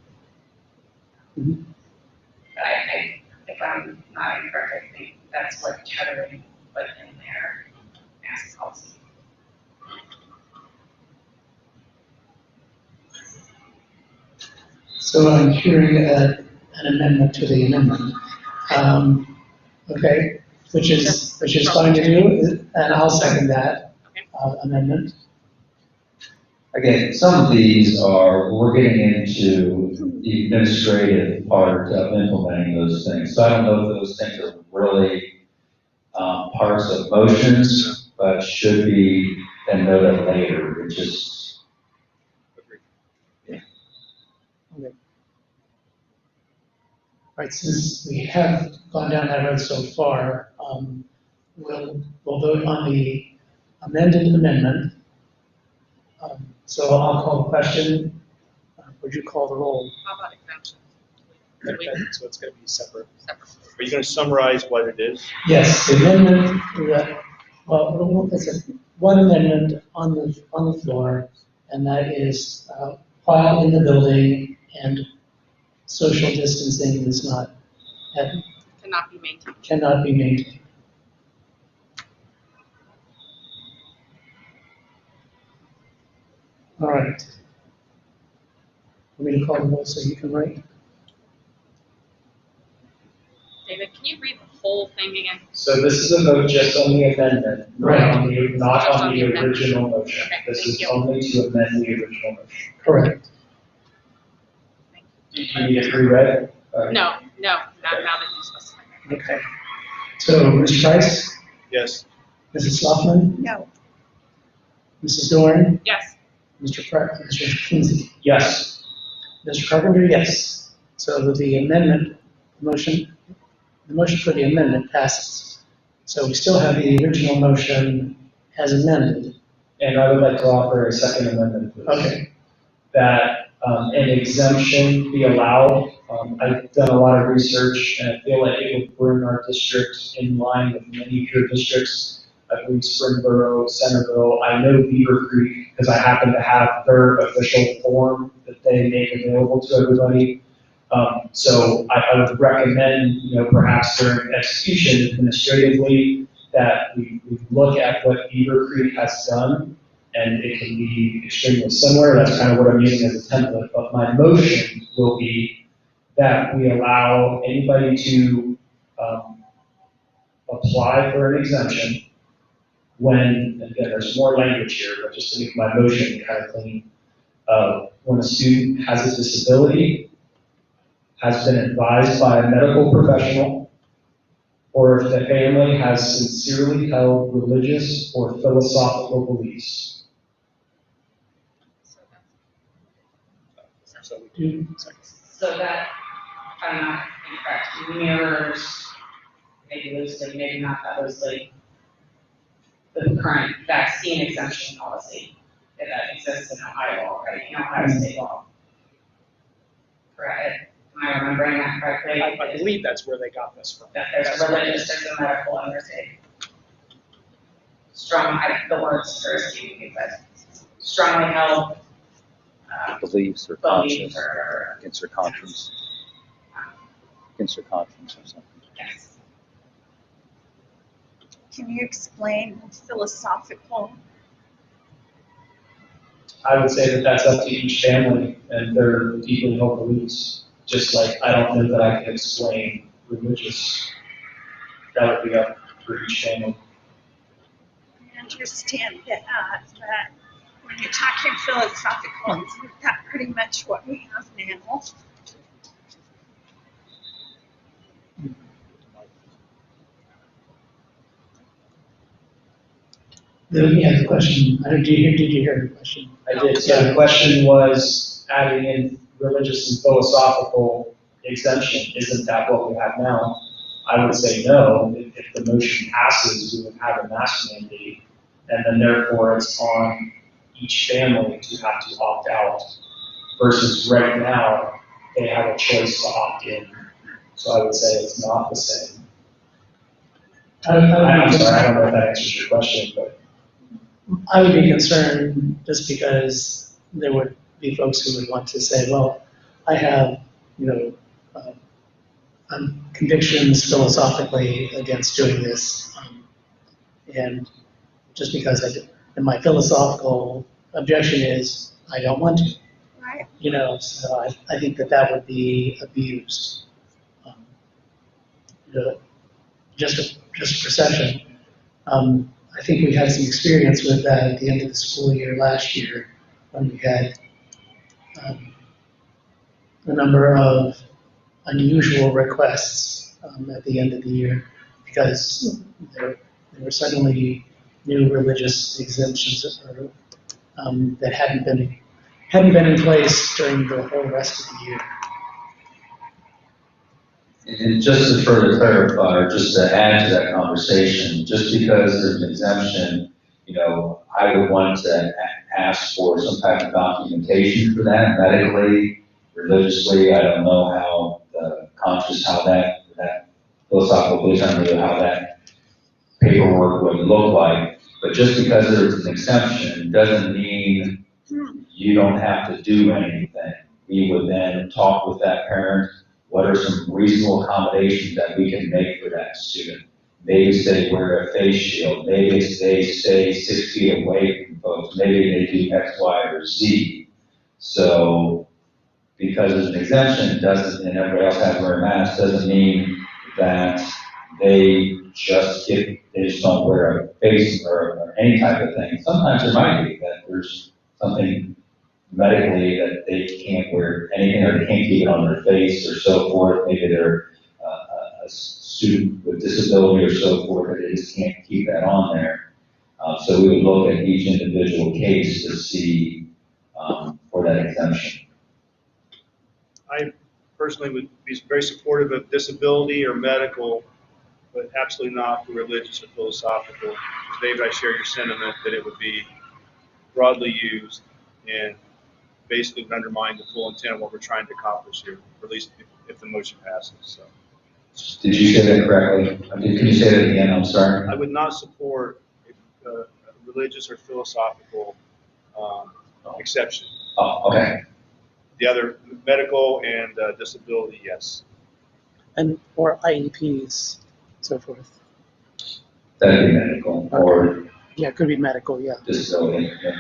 If I'm not incorrect, I think that's what catering put in their mask policy. So I'm hearing an amendment to the amendment. Okay, which is fine to do, and I'll second that amendment. Again, some of these we're getting into the administrative part of implementing those things. So I don't know if those things are really parts of motions, but should be then noted later. It just, Okay. All right, since we have gone down that road so far, we'll vote on the amended amendment. So I'll call the question. Would you call the roll? How about exemptions? So it's going to be separate. Are you going to summarize what it is? Yes, the amendment, it's one amendment on the floor, and that is while in the building and social distancing is not, Cannot be maintained. cannot be maintained. All right. Want me to call the roll so you can write? David, can you read the whole thing again? So this is a vote just on the amendment, Right. not Just on on the the amendment. original motion. Okay, This thank is you. only to amend the original motion. Correct. Do you need it reread? No, not now that you specify. Okay. So, Mr. Price, Yes. Mrs. Sloughman, No. Mrs. Dorn, Yes, Mr. Kinsey, Yes. Mr. Carpenter, yes. So the amendment, the motion for the amendment passes. So we still have the original motion as amended. And I would like to offer a second amendment, please. Okay. That an exemption be allowed. I've done a lot of research and I feel like it would bring our district in line with many peer districts. I believe Springboro, Centerville. I know Beaver Creek because I happen to have their official form that they make available to everybody. So I would recommend, perhaps during execution administratively, that we look at what Beaver Creek has done, and it can be extremely similar. That's kind of what I'm using as a template. But my motion will be that we allow anybody to apply for an exemption when, again, there's more language here, but just to make my motion kind of clean, when a student has a disability, has been advised by a medical professional, or if the family has sincerely held religious or philosophical beliefs. so that, if I'm not incorrect, mirrors, maybe loosely, maybe not that loosely, the current vaccine exemption policy that exists in Ohio already, in Ohio state law. Correct? Am I remembering that correctly? I believe that's where they got this from. That there's a religious, there's a medical, and there's a strong, the words are escaping me, but strongly held Beliefs or beliefs conscience, or, against her conscience, against her conscience or something. yes. Can you explain philosophical? I would say that that's up to each family and their deeply held beliefs. Just like I don't know that I can explain religious. That would be up for each family. I understand that when you're talking philosophical, isn't that pretty much what we have now? Then we have the question, did you hear the question? I did. So the question was adding in religious and philosophical exemption. Isn't that what we have now? I would say no. If the motion passes, we would have a mask mandate, and then therefore it's on each family to have to opt out. Versus right now, they have a choice to opt in. So I would say it's not the same. I'm sorry, I don't know if that answers your question, but. I would be concerned just because there would be folks who would want to say, well, I have, convictions philosophically against doing this. And just because and my philosophical objection is, I don't want to. Right. So I think that would be abused. Just a perception. I think we had some experience with that at the end of the school year last year when we had a number of unusual requests at the end of the year because there were suddenly new religious exemptions that hadn't been in place during the whole rest of the year. And just to further clarify, just to add to that conversation, just because there's an exemption, I would want to ask for some type of documentation for that medically, religiously. I don't know how how that philosophical belief, I don't know how that paperwork would look like. But just because there's an exemption doesn't mean you don't have to do anything. We would then talk with that parent. What are some reasonable accommodations that we can make for that student? Maybe they wear a face shield. Maybe they stay 6 feet away from folks, maybe they do X, Y, or Z. So because it's an exemption doesn't, and everybody else has to wear a mask, doesn't mean that they just don't wear a face or any type of thing. Sometimes there might be that there's something medically that they can't wear anything or they can't keep it on their face or so forth. Maybe they're a student with disability or so forth, that they just can't keep that on there. So we would look at each individual case to see for that exemption. I personally would be very supportive of disability or medical, but absolutely not for religious or philosophical. David, I share your sentiment that it would be broadly used and basically would undermine the full intent of what we're trying to accomplish here, or at least if the motion passes. So. Did you say that correctly? Can you say that again? I'm sorry. I would not support a religious or philosophical exception. Oh, okay. The other, medical and disability, yes. And, or IEPs, so forth. That'd be medical or Yeah, it could be medical, yeah. disability. Yeah.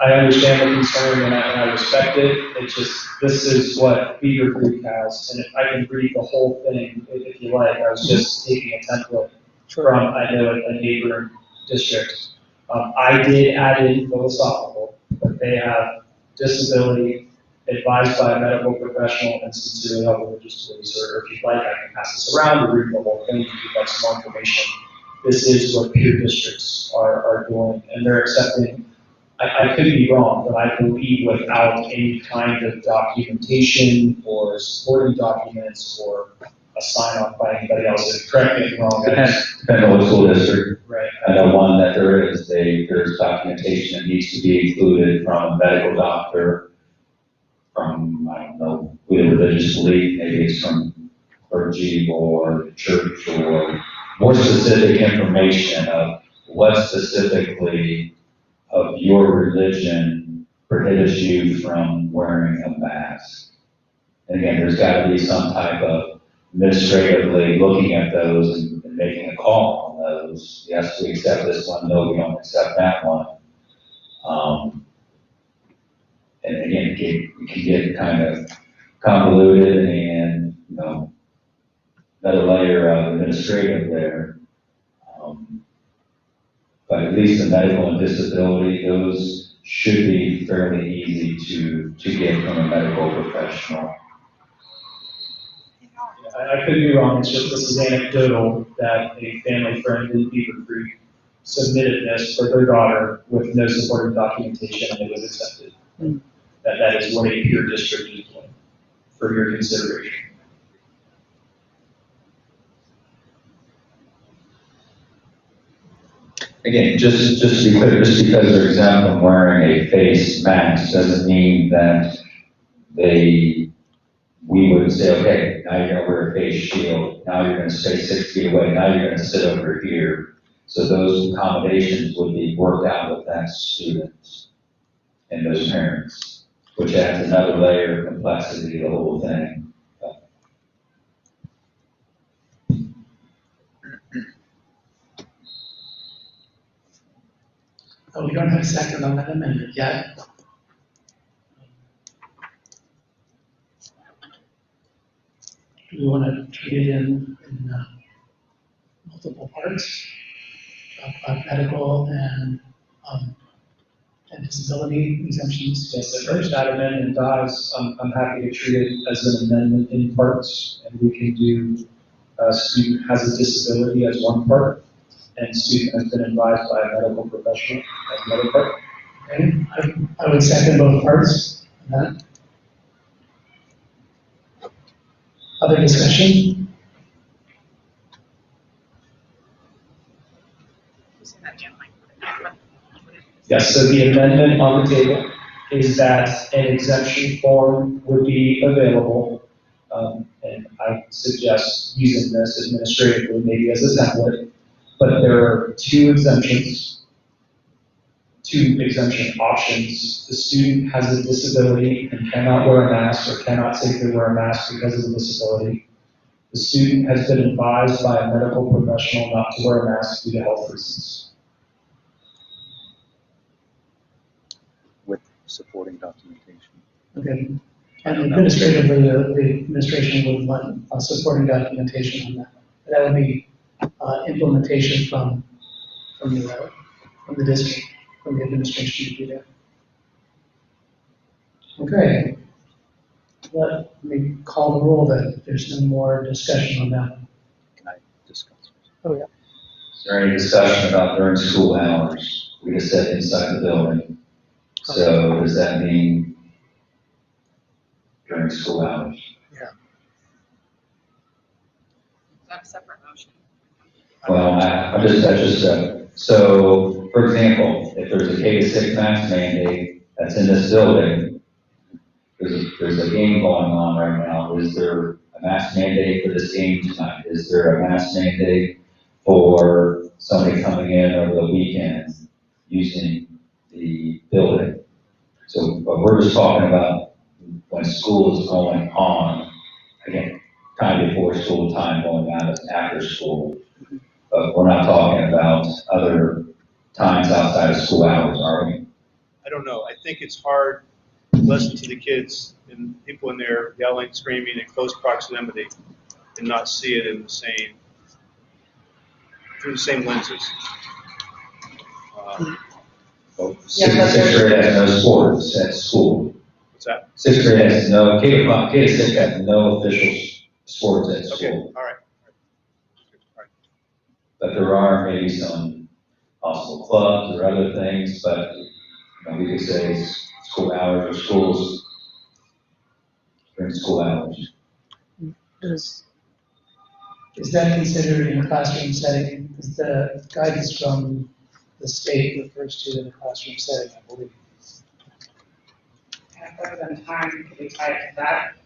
I understand the concern and I respect it. It's just, this is what Beaver Creek has. And if I can read the whole thing, if you like, I was just taking a template from, I know, a neighboring district. I did add in philosophical, but they have disability, advised by a medical professional, and sincerely held religious beliefs. Or if you'd like, I can pass this around to read the whole thing if you'd like some more information. This is what peer districts are doing, and they're accepting. I could be wrong, but I believe without any kind of documentation or supporting documents or a sign off by anybody else. Correct me if I'm wrong. Depends on what school district. Right. I know one that there's documentation that needs to be included from a medical doctor, from, I don't know, who the religious belief, maybe it's from clergy or church, or more specific information of what specifically of your religion prohibits you from wearing a mask. And again, there's got to be some type of administratively looking at those and making a call on those. Yes, we accept this one. No, we don't accept that one. And again, it can get kind of convoluted and, another layer of administrative there. But at least the medical and disability, those should be fairly easy to get from a medical professional. I could be wrong, it's just this is anecdotal that a family friend in Beaver Creek submitted this for their daughter with no supporting documentation and it was accepted. That is what a peer district is doing for your consideration. Again, just to be clear, just because they're exempt from wearing a face mask doesn't mean that we would say, okay, now you're going to wear a face shield, now you're going to stay 6 feet away, now you're going to sit over here. So those accommodations would be worked out with that student and those parents, which adds another layer of complexity to the whole thing. We don't have a second on that amendment yet. Do we want to treat it in multiple parts? Talk about medical and disability exemptions? Yes, the first that amendment dies, I'm happy to treat it as an amendment in parts, and we can do student has a disability as one part, and student has been advised by a medical professional as another part. Okay, I would second both parts on that. Other discussion? Yes, so the amendment on the table is that an exemption form would be available, and I suggest using this administratively, maybe as a template, but there are two exemption options. The student has a disability and cannot wear a mask or cannot safely wear a mask because of the disability. The student has been advised by a medical professional not to wear a mask due to health reasons. supporting documentation. Okay. And administratively, the administration would want supporting documentation on that. That would be implementation from the district, from the administration to do that. Okay. Let me call the roll then, if there's no more discussion on that. Can I discuss? Oh, yeah. Is there any discussion about during school hours? We just said inside the building. So does that mean during school hours? Is that a separate motion? Well, I just said, so, for example, if there's a K-6 mask mandate that's in this building, there's a game going on right now, is there a mask mandate for this game tonight? Is there a mask mandate for somebody coming in over the weekend using the building? So, but we're just talking about when school is going on, again, time before school, time going out after school. But we're not talking about other times outside of school hours, are we? I don't know. I think it's hard to listen to the kids and people in there yelling, screaming in close proximity and not see it in the same, through the same lenses. Well, sixth grade has no sports at school. What's that? Sixth grade has no, K-6 has no official sports at Okay, school. all right. But there are maybe some possible clubs or other things, but we could say school hours or schools during school hours. Is that considered in a classroom setting? Because the guidance from the state refers to in a classroom setting, I believe. At present time, could we tie it to that?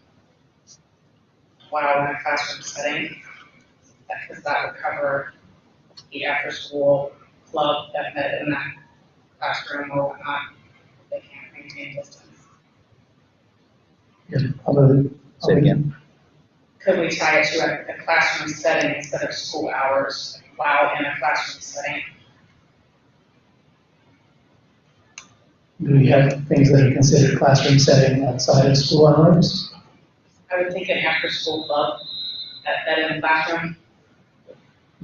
While in a classroom setting, because that would cover the after-school club that met in that classroom or whatnot. They can't maintain distance. Say it again. Could we tie it to a classroom setting instead of school hours while in a classroom setting? Do we have things that are considered classroom setting outside of school hours? I would think an after-school club that in the classroom.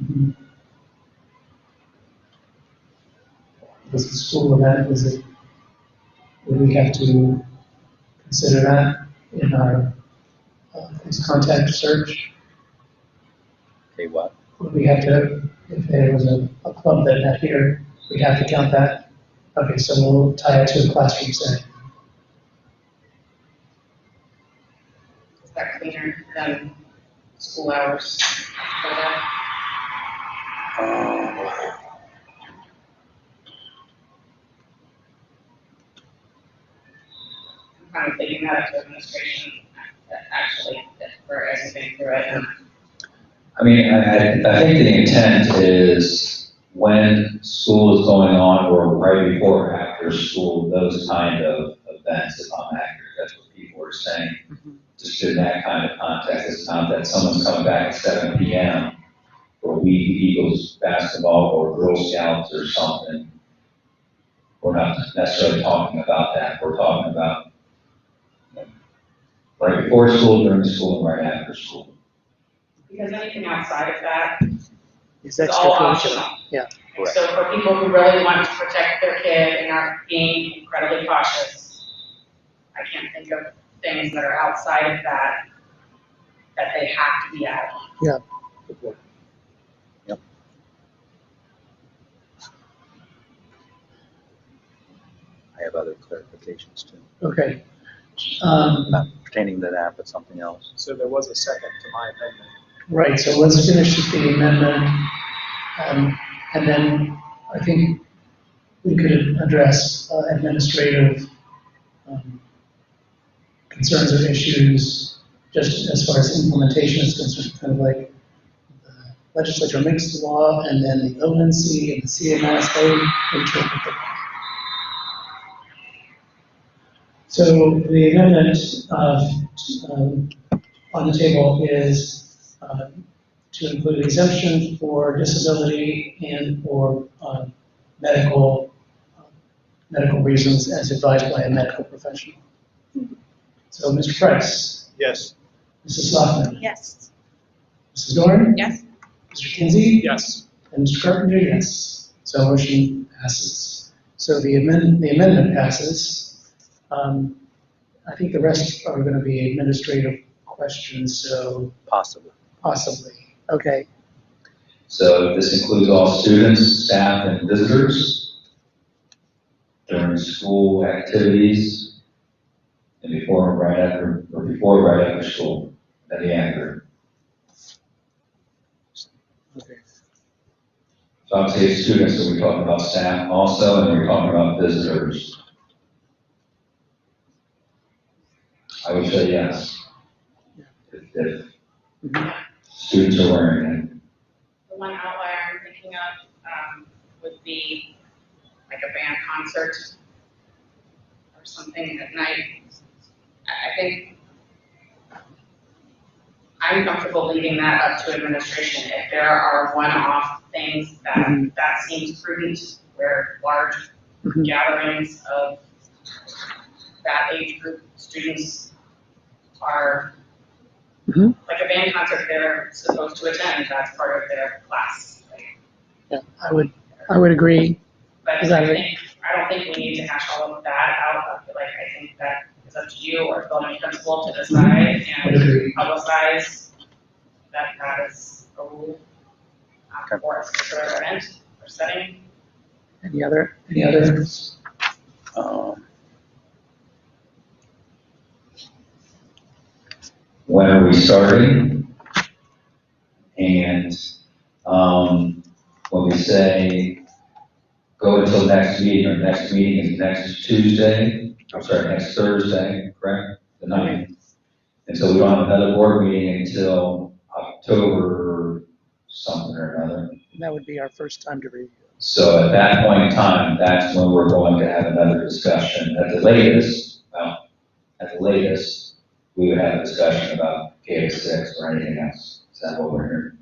Mm-hmm. Was the school event, would we have to consider that in our contact search? Okay, what? Would we have to, if there was a club that met here, we'd have to count that? Okay, so we'll tie it to a classroom setting. Is that cleaner than school hours for that? I'm kind of thinking that up to administration, actually, for everything through it. I mean, I think the intent is when school is going on or right before or after school, those kind of events, if I'm accurate, that's what people are saying. Just in that kind of context, it's not that someone's coming back at 7 p.m. for Wheaton Eagles basketball or Girl Scouts or something. We're not necessarily talking about that. We're talking about right before school, during school, and right after school. Because anything outside of that It's is all extracurricular. optional. Yeah. Correct. So for people who really want to protect their kid and are being incredibly cautious, I can't think of things that are outside of that they have to be at. Yeah. Yep. I have other clarifications too. Okay. Not pertaining to that, but something else. So there was a second to my amendment. Right, so let's finish with the amendment. And then I think we could address administrative concerns or issues just as far as implementation is concerned, kind of like the legislature makes the law and then the ONC and the CMS, they interpret the law. So the amendment on the table is to include exemption for disability and or medical medical reasons as advised by a medical professional. So, Mr. Price, Yes. Mrs. Sloughman, Yes. Mrs. Dorn, Yes. Mr. Kinsey, Yes. and Mr. Carpenter, yes. So motion passes. So the amendment passes. I think the rest are going to be administrative questions, so Possibly. possibly. Okay. So this includes all students, staff, and visitors during school activities and before and right after, or before and right after school, and the after. Okay. So obviously it's students, so we're talking about staff also, and we're talking about visitors. I would say yes. If students are wearing it. The one outlier I'm thinking of would be like a band concert or something at night. I think I'm comfortable leaving that up to administration. If there are one-off things that seems prudent, where large Mhm. gatherings of that age group students are, Mhm. like a band concert they're supposed to attend, that's part of their class. Yeah, I would agree. But Exactly. I don't think we need to hash all of that out. I think that it's up to you or building principal to decide and publicize that that is a rule for a particular event or setting. Any others? When are we starting? And when we say go until next meeting, our next meeting is next Tuesday, next Thursday, correct? The 9th. And so we don't have another board meeting until October something or another. And that would be our first time to review. So at that point in time, that's when we're going to have another discussion. At the latest, we would have a discussion about K-6 or anything else. Is that what we're hearing?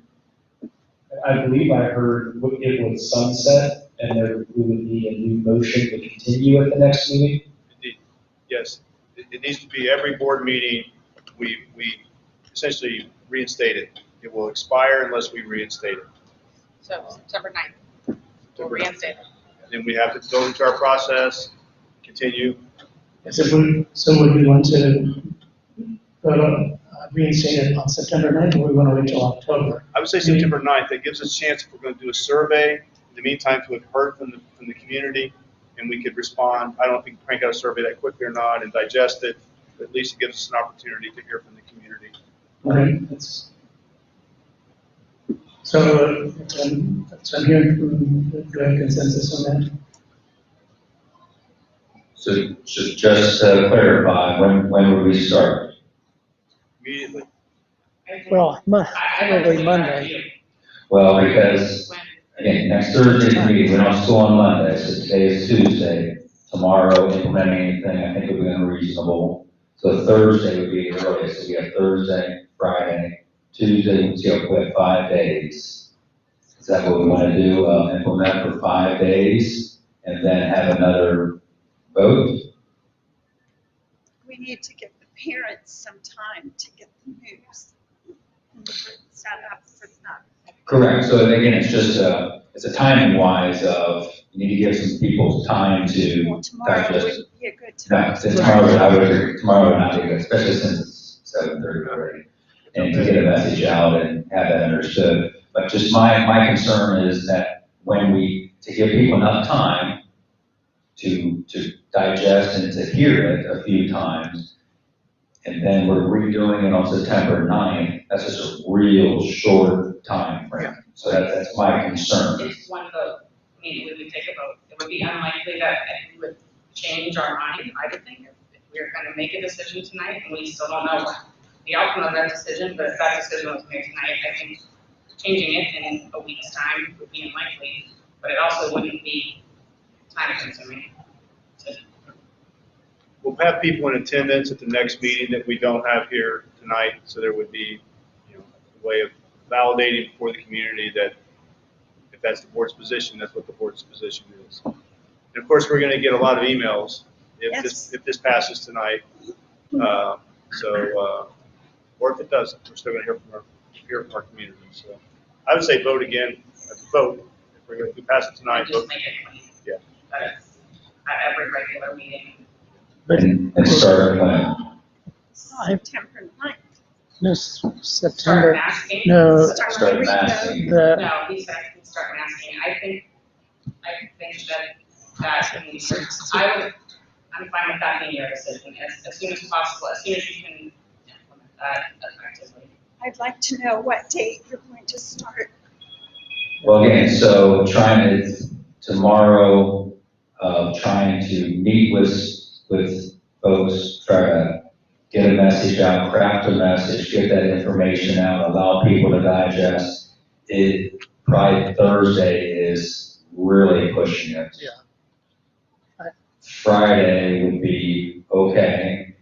I believe I heard it would sunset and there we would need a new motion to continue at the next meeting. Indeed. Yes. It needs to be every board meeting, we essentially reinstate it. It will expire unless we reinstate it. So September 9th, we'll reinstate it. And then we have to go into our process, continue. So would we want to go to reinstate it on September 9th, or we want to wait till October? I would say September 9th. That gives us a chance if we're going to do a survey. In the meantime, to have heard from the community, and we could respond. I don't know if we can crank out a survey that quickly or not and digest it, but at least it gives us an opportunity to hear from the community. Okay. So I'm hearing from, do I have consensus on that? So just to clarify, when would we start? Immediately. Well, probably Monday. Well, because, again, next Thursday's meeting, we're not still on Monday, so today is Tuesday. Tomorrow, implementing anything, I think would be unreasonable. So Thursday would be the earliest, so we have Thursday, Friday, Tuesday, we have 5 days. Is that what we want to do, implement for 5 days, and then have another vote? We need to give the parents some time to get the news. Set up for that. Correct, so again, it's just it's a timing wise of, you need to give some people time to Well, tomorrow digest. wouldn't be a good time. No, tomorrow would not be good, especially since it's 7:30 already. And to get a message out and have that understood. But just my concern is that to give people enough time to digest and to hear it a few times, and then we're redoing it on September 9th, that's just a real short time frame. So that's my concern. It's one vote. I mean, we would take a vote. It would be unlikely that we would change our mind, I would think, if we were going to make a decision tonight and we still don't know the outcome of that decision, but if that decision was made tonight, I think changing it in a week's time would be unlikely, but it also wouldn't be time consuming. We'll have people in attendance at the next meeting that we don't have here tonight, so there would be, a way of validating for the community that if that's the board's position, that's what the board's position is. And of course, we're going to get a lot of emails Yes. if this passes tonight. Or if it doesn't, we're still going to hear from our community. So I would say vote again. Vote if we pass it tonight. And just Vote. make it clean. Yeah. That it's at every regular meeting. And start when? September 9th. No, Start September, masking. no, Start masking. the, No, he said start masking. I think I'm fine with that being your decision as soon as possible, as soon as you can implement that effectively. I'd like to know what date you're going to start. Well, again, so tomorrow, trying to meet with folks, try to get a message out, craft a message, get that information out, allow people to digest. It, probably Thursday is really pushing it. Yeah. Friday would be okay,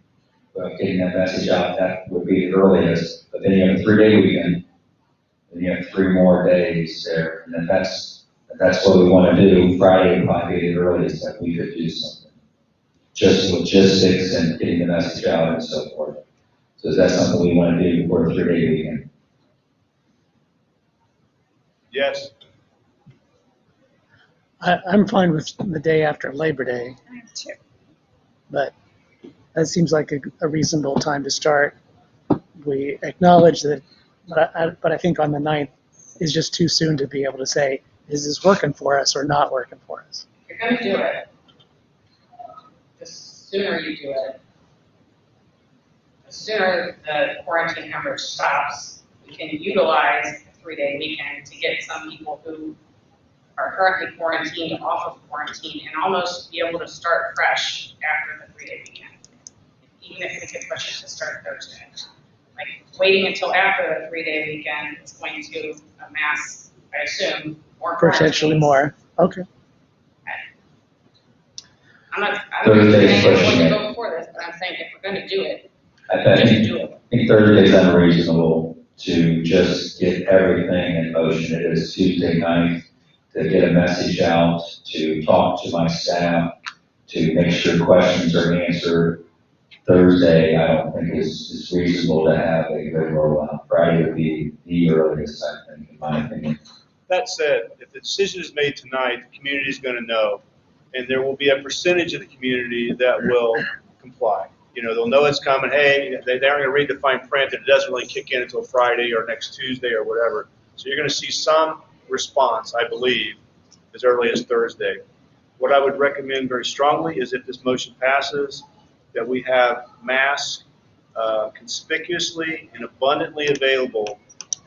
but getting that message out, that would be the earliest. But then you have a 3-day weekend, and you have 3 more days there, and then that's what we want to do. Friday would probably be the earliest that we could do something. Just logistics and getting the message out and so forth. So is that something we want to do before the 3-day weekend? Yes. I'm fine with the day after Labor Day, I am too. but that seems like a reasonable time to start. We acknowledge that, but I think on the 9th is just too soon to be able to say, is this working for us or not working for us? If you're gonna do it, the sooner you do it, the sooner the quarantine coverage stops. We can utilize a 3-day weekend to get some people who are currently quarantined off of quarantine and almost be able to start fresh after the 3-day weekend. Even if we could push it to start Thursday. Like waiting until after the 3-day weekend is going to amass, I assume, more Potentially quarantines. more. Okay. I'm not Thursday's saying I'm going pushing to it. go before this, but I'm saying if we're gonna do it, I just think, do it. I think Thursday is unreasonable to just get everything in motion. It is Tuesday night to get a message out, to talk to my staff, to make sure questions are answered. Thursday, I don't think is reasonable to have a good rollout. Friday would be the earliest, I think, in my opinion. That said, if the decision is made tonight, the community is going to know, and there will be a percentage of the community that will comply. You know, they'll know it's coming. Hey, they aren't going to read the fine print, and it doesn't really kick in until Friday or next Tuesday or whatever. So you're going to see some response, I believe, as early as Thursday. What I would recommend very strongly is if this motion passes, that we have masks conspicuously and abundantly available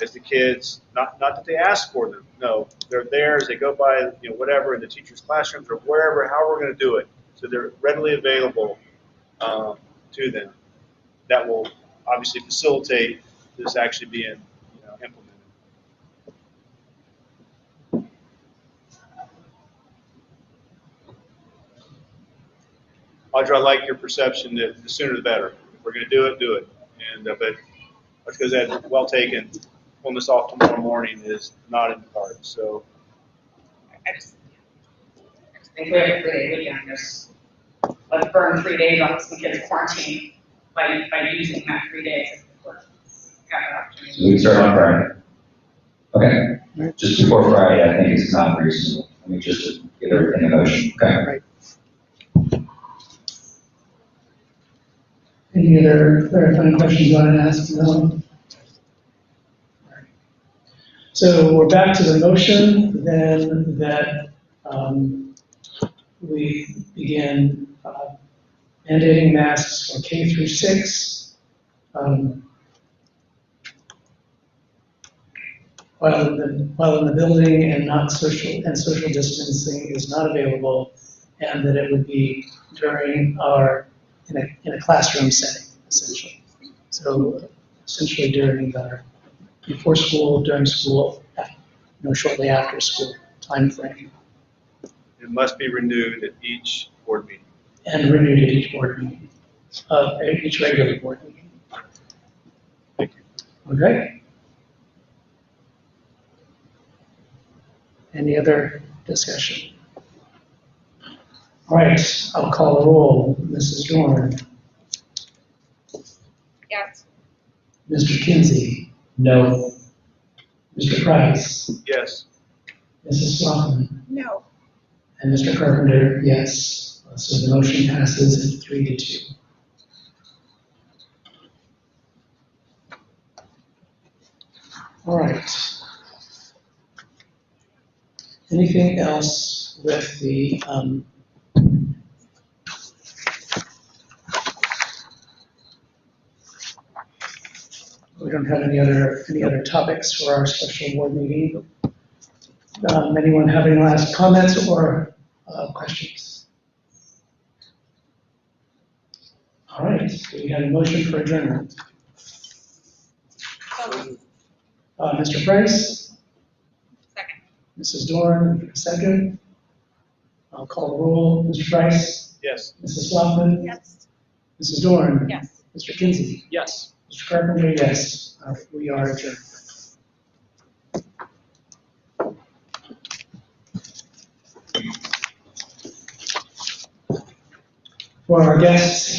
as the kids, not that they ask for them, no, they're there as they go by, you know, whatever, in the teachers' classrooms or wherever, how we're going to do it. So they're readily available to them. That will obviously facilitate this actually being implemented. Audra, I like your perception that the sooner the better. If we're going to do it, do it. And but because that well taken, pulling this off tomorrow morning is not in the cards. So I just think we have a 3-day weekend, just let's burn 3 days on some kids' quarantine by using that 3 days. Have an opportunity. So we can start on Friday. Okay, just before Friday, I think it's not reasonable. I mean, just to get everything in motion, okay? Right. Any other clarifying questions you want to ask? No? So we're back to the motion, then that we begin mandating masks for K through 6. While in the building and social distancing is not available, and that it would be during in a classroom setting, essentially. So essentially during before school, during school, shortly after school time frame, it must be renewed at each board meeting. and renewed at each board meeting, each regular board meeting. Thank you. Okay. Any other discussion? All right, I'll call the roll. Mrs. Dorn, Yes. Mr. Kinsey, No. Mr. Price, Yes. Mrs. Sloughman, No. and Mr. Carpenter, yes. So the motion passes 3-2. All right. Anything else with the, we don't have any other topics for our special board meeting? Anyone have any last comments or questions? All right, so we had a motion for adjournment. Mr. Price, Second. Mrs. Dorn, second. I'll call the roll. Mr. Price, Yes. Mrs. Sloughman, Yes. Mrs. Dorn, Yes. Mr. Kinsey, Yes. Mr. Carpenter, yes. We are adjourned. For our guests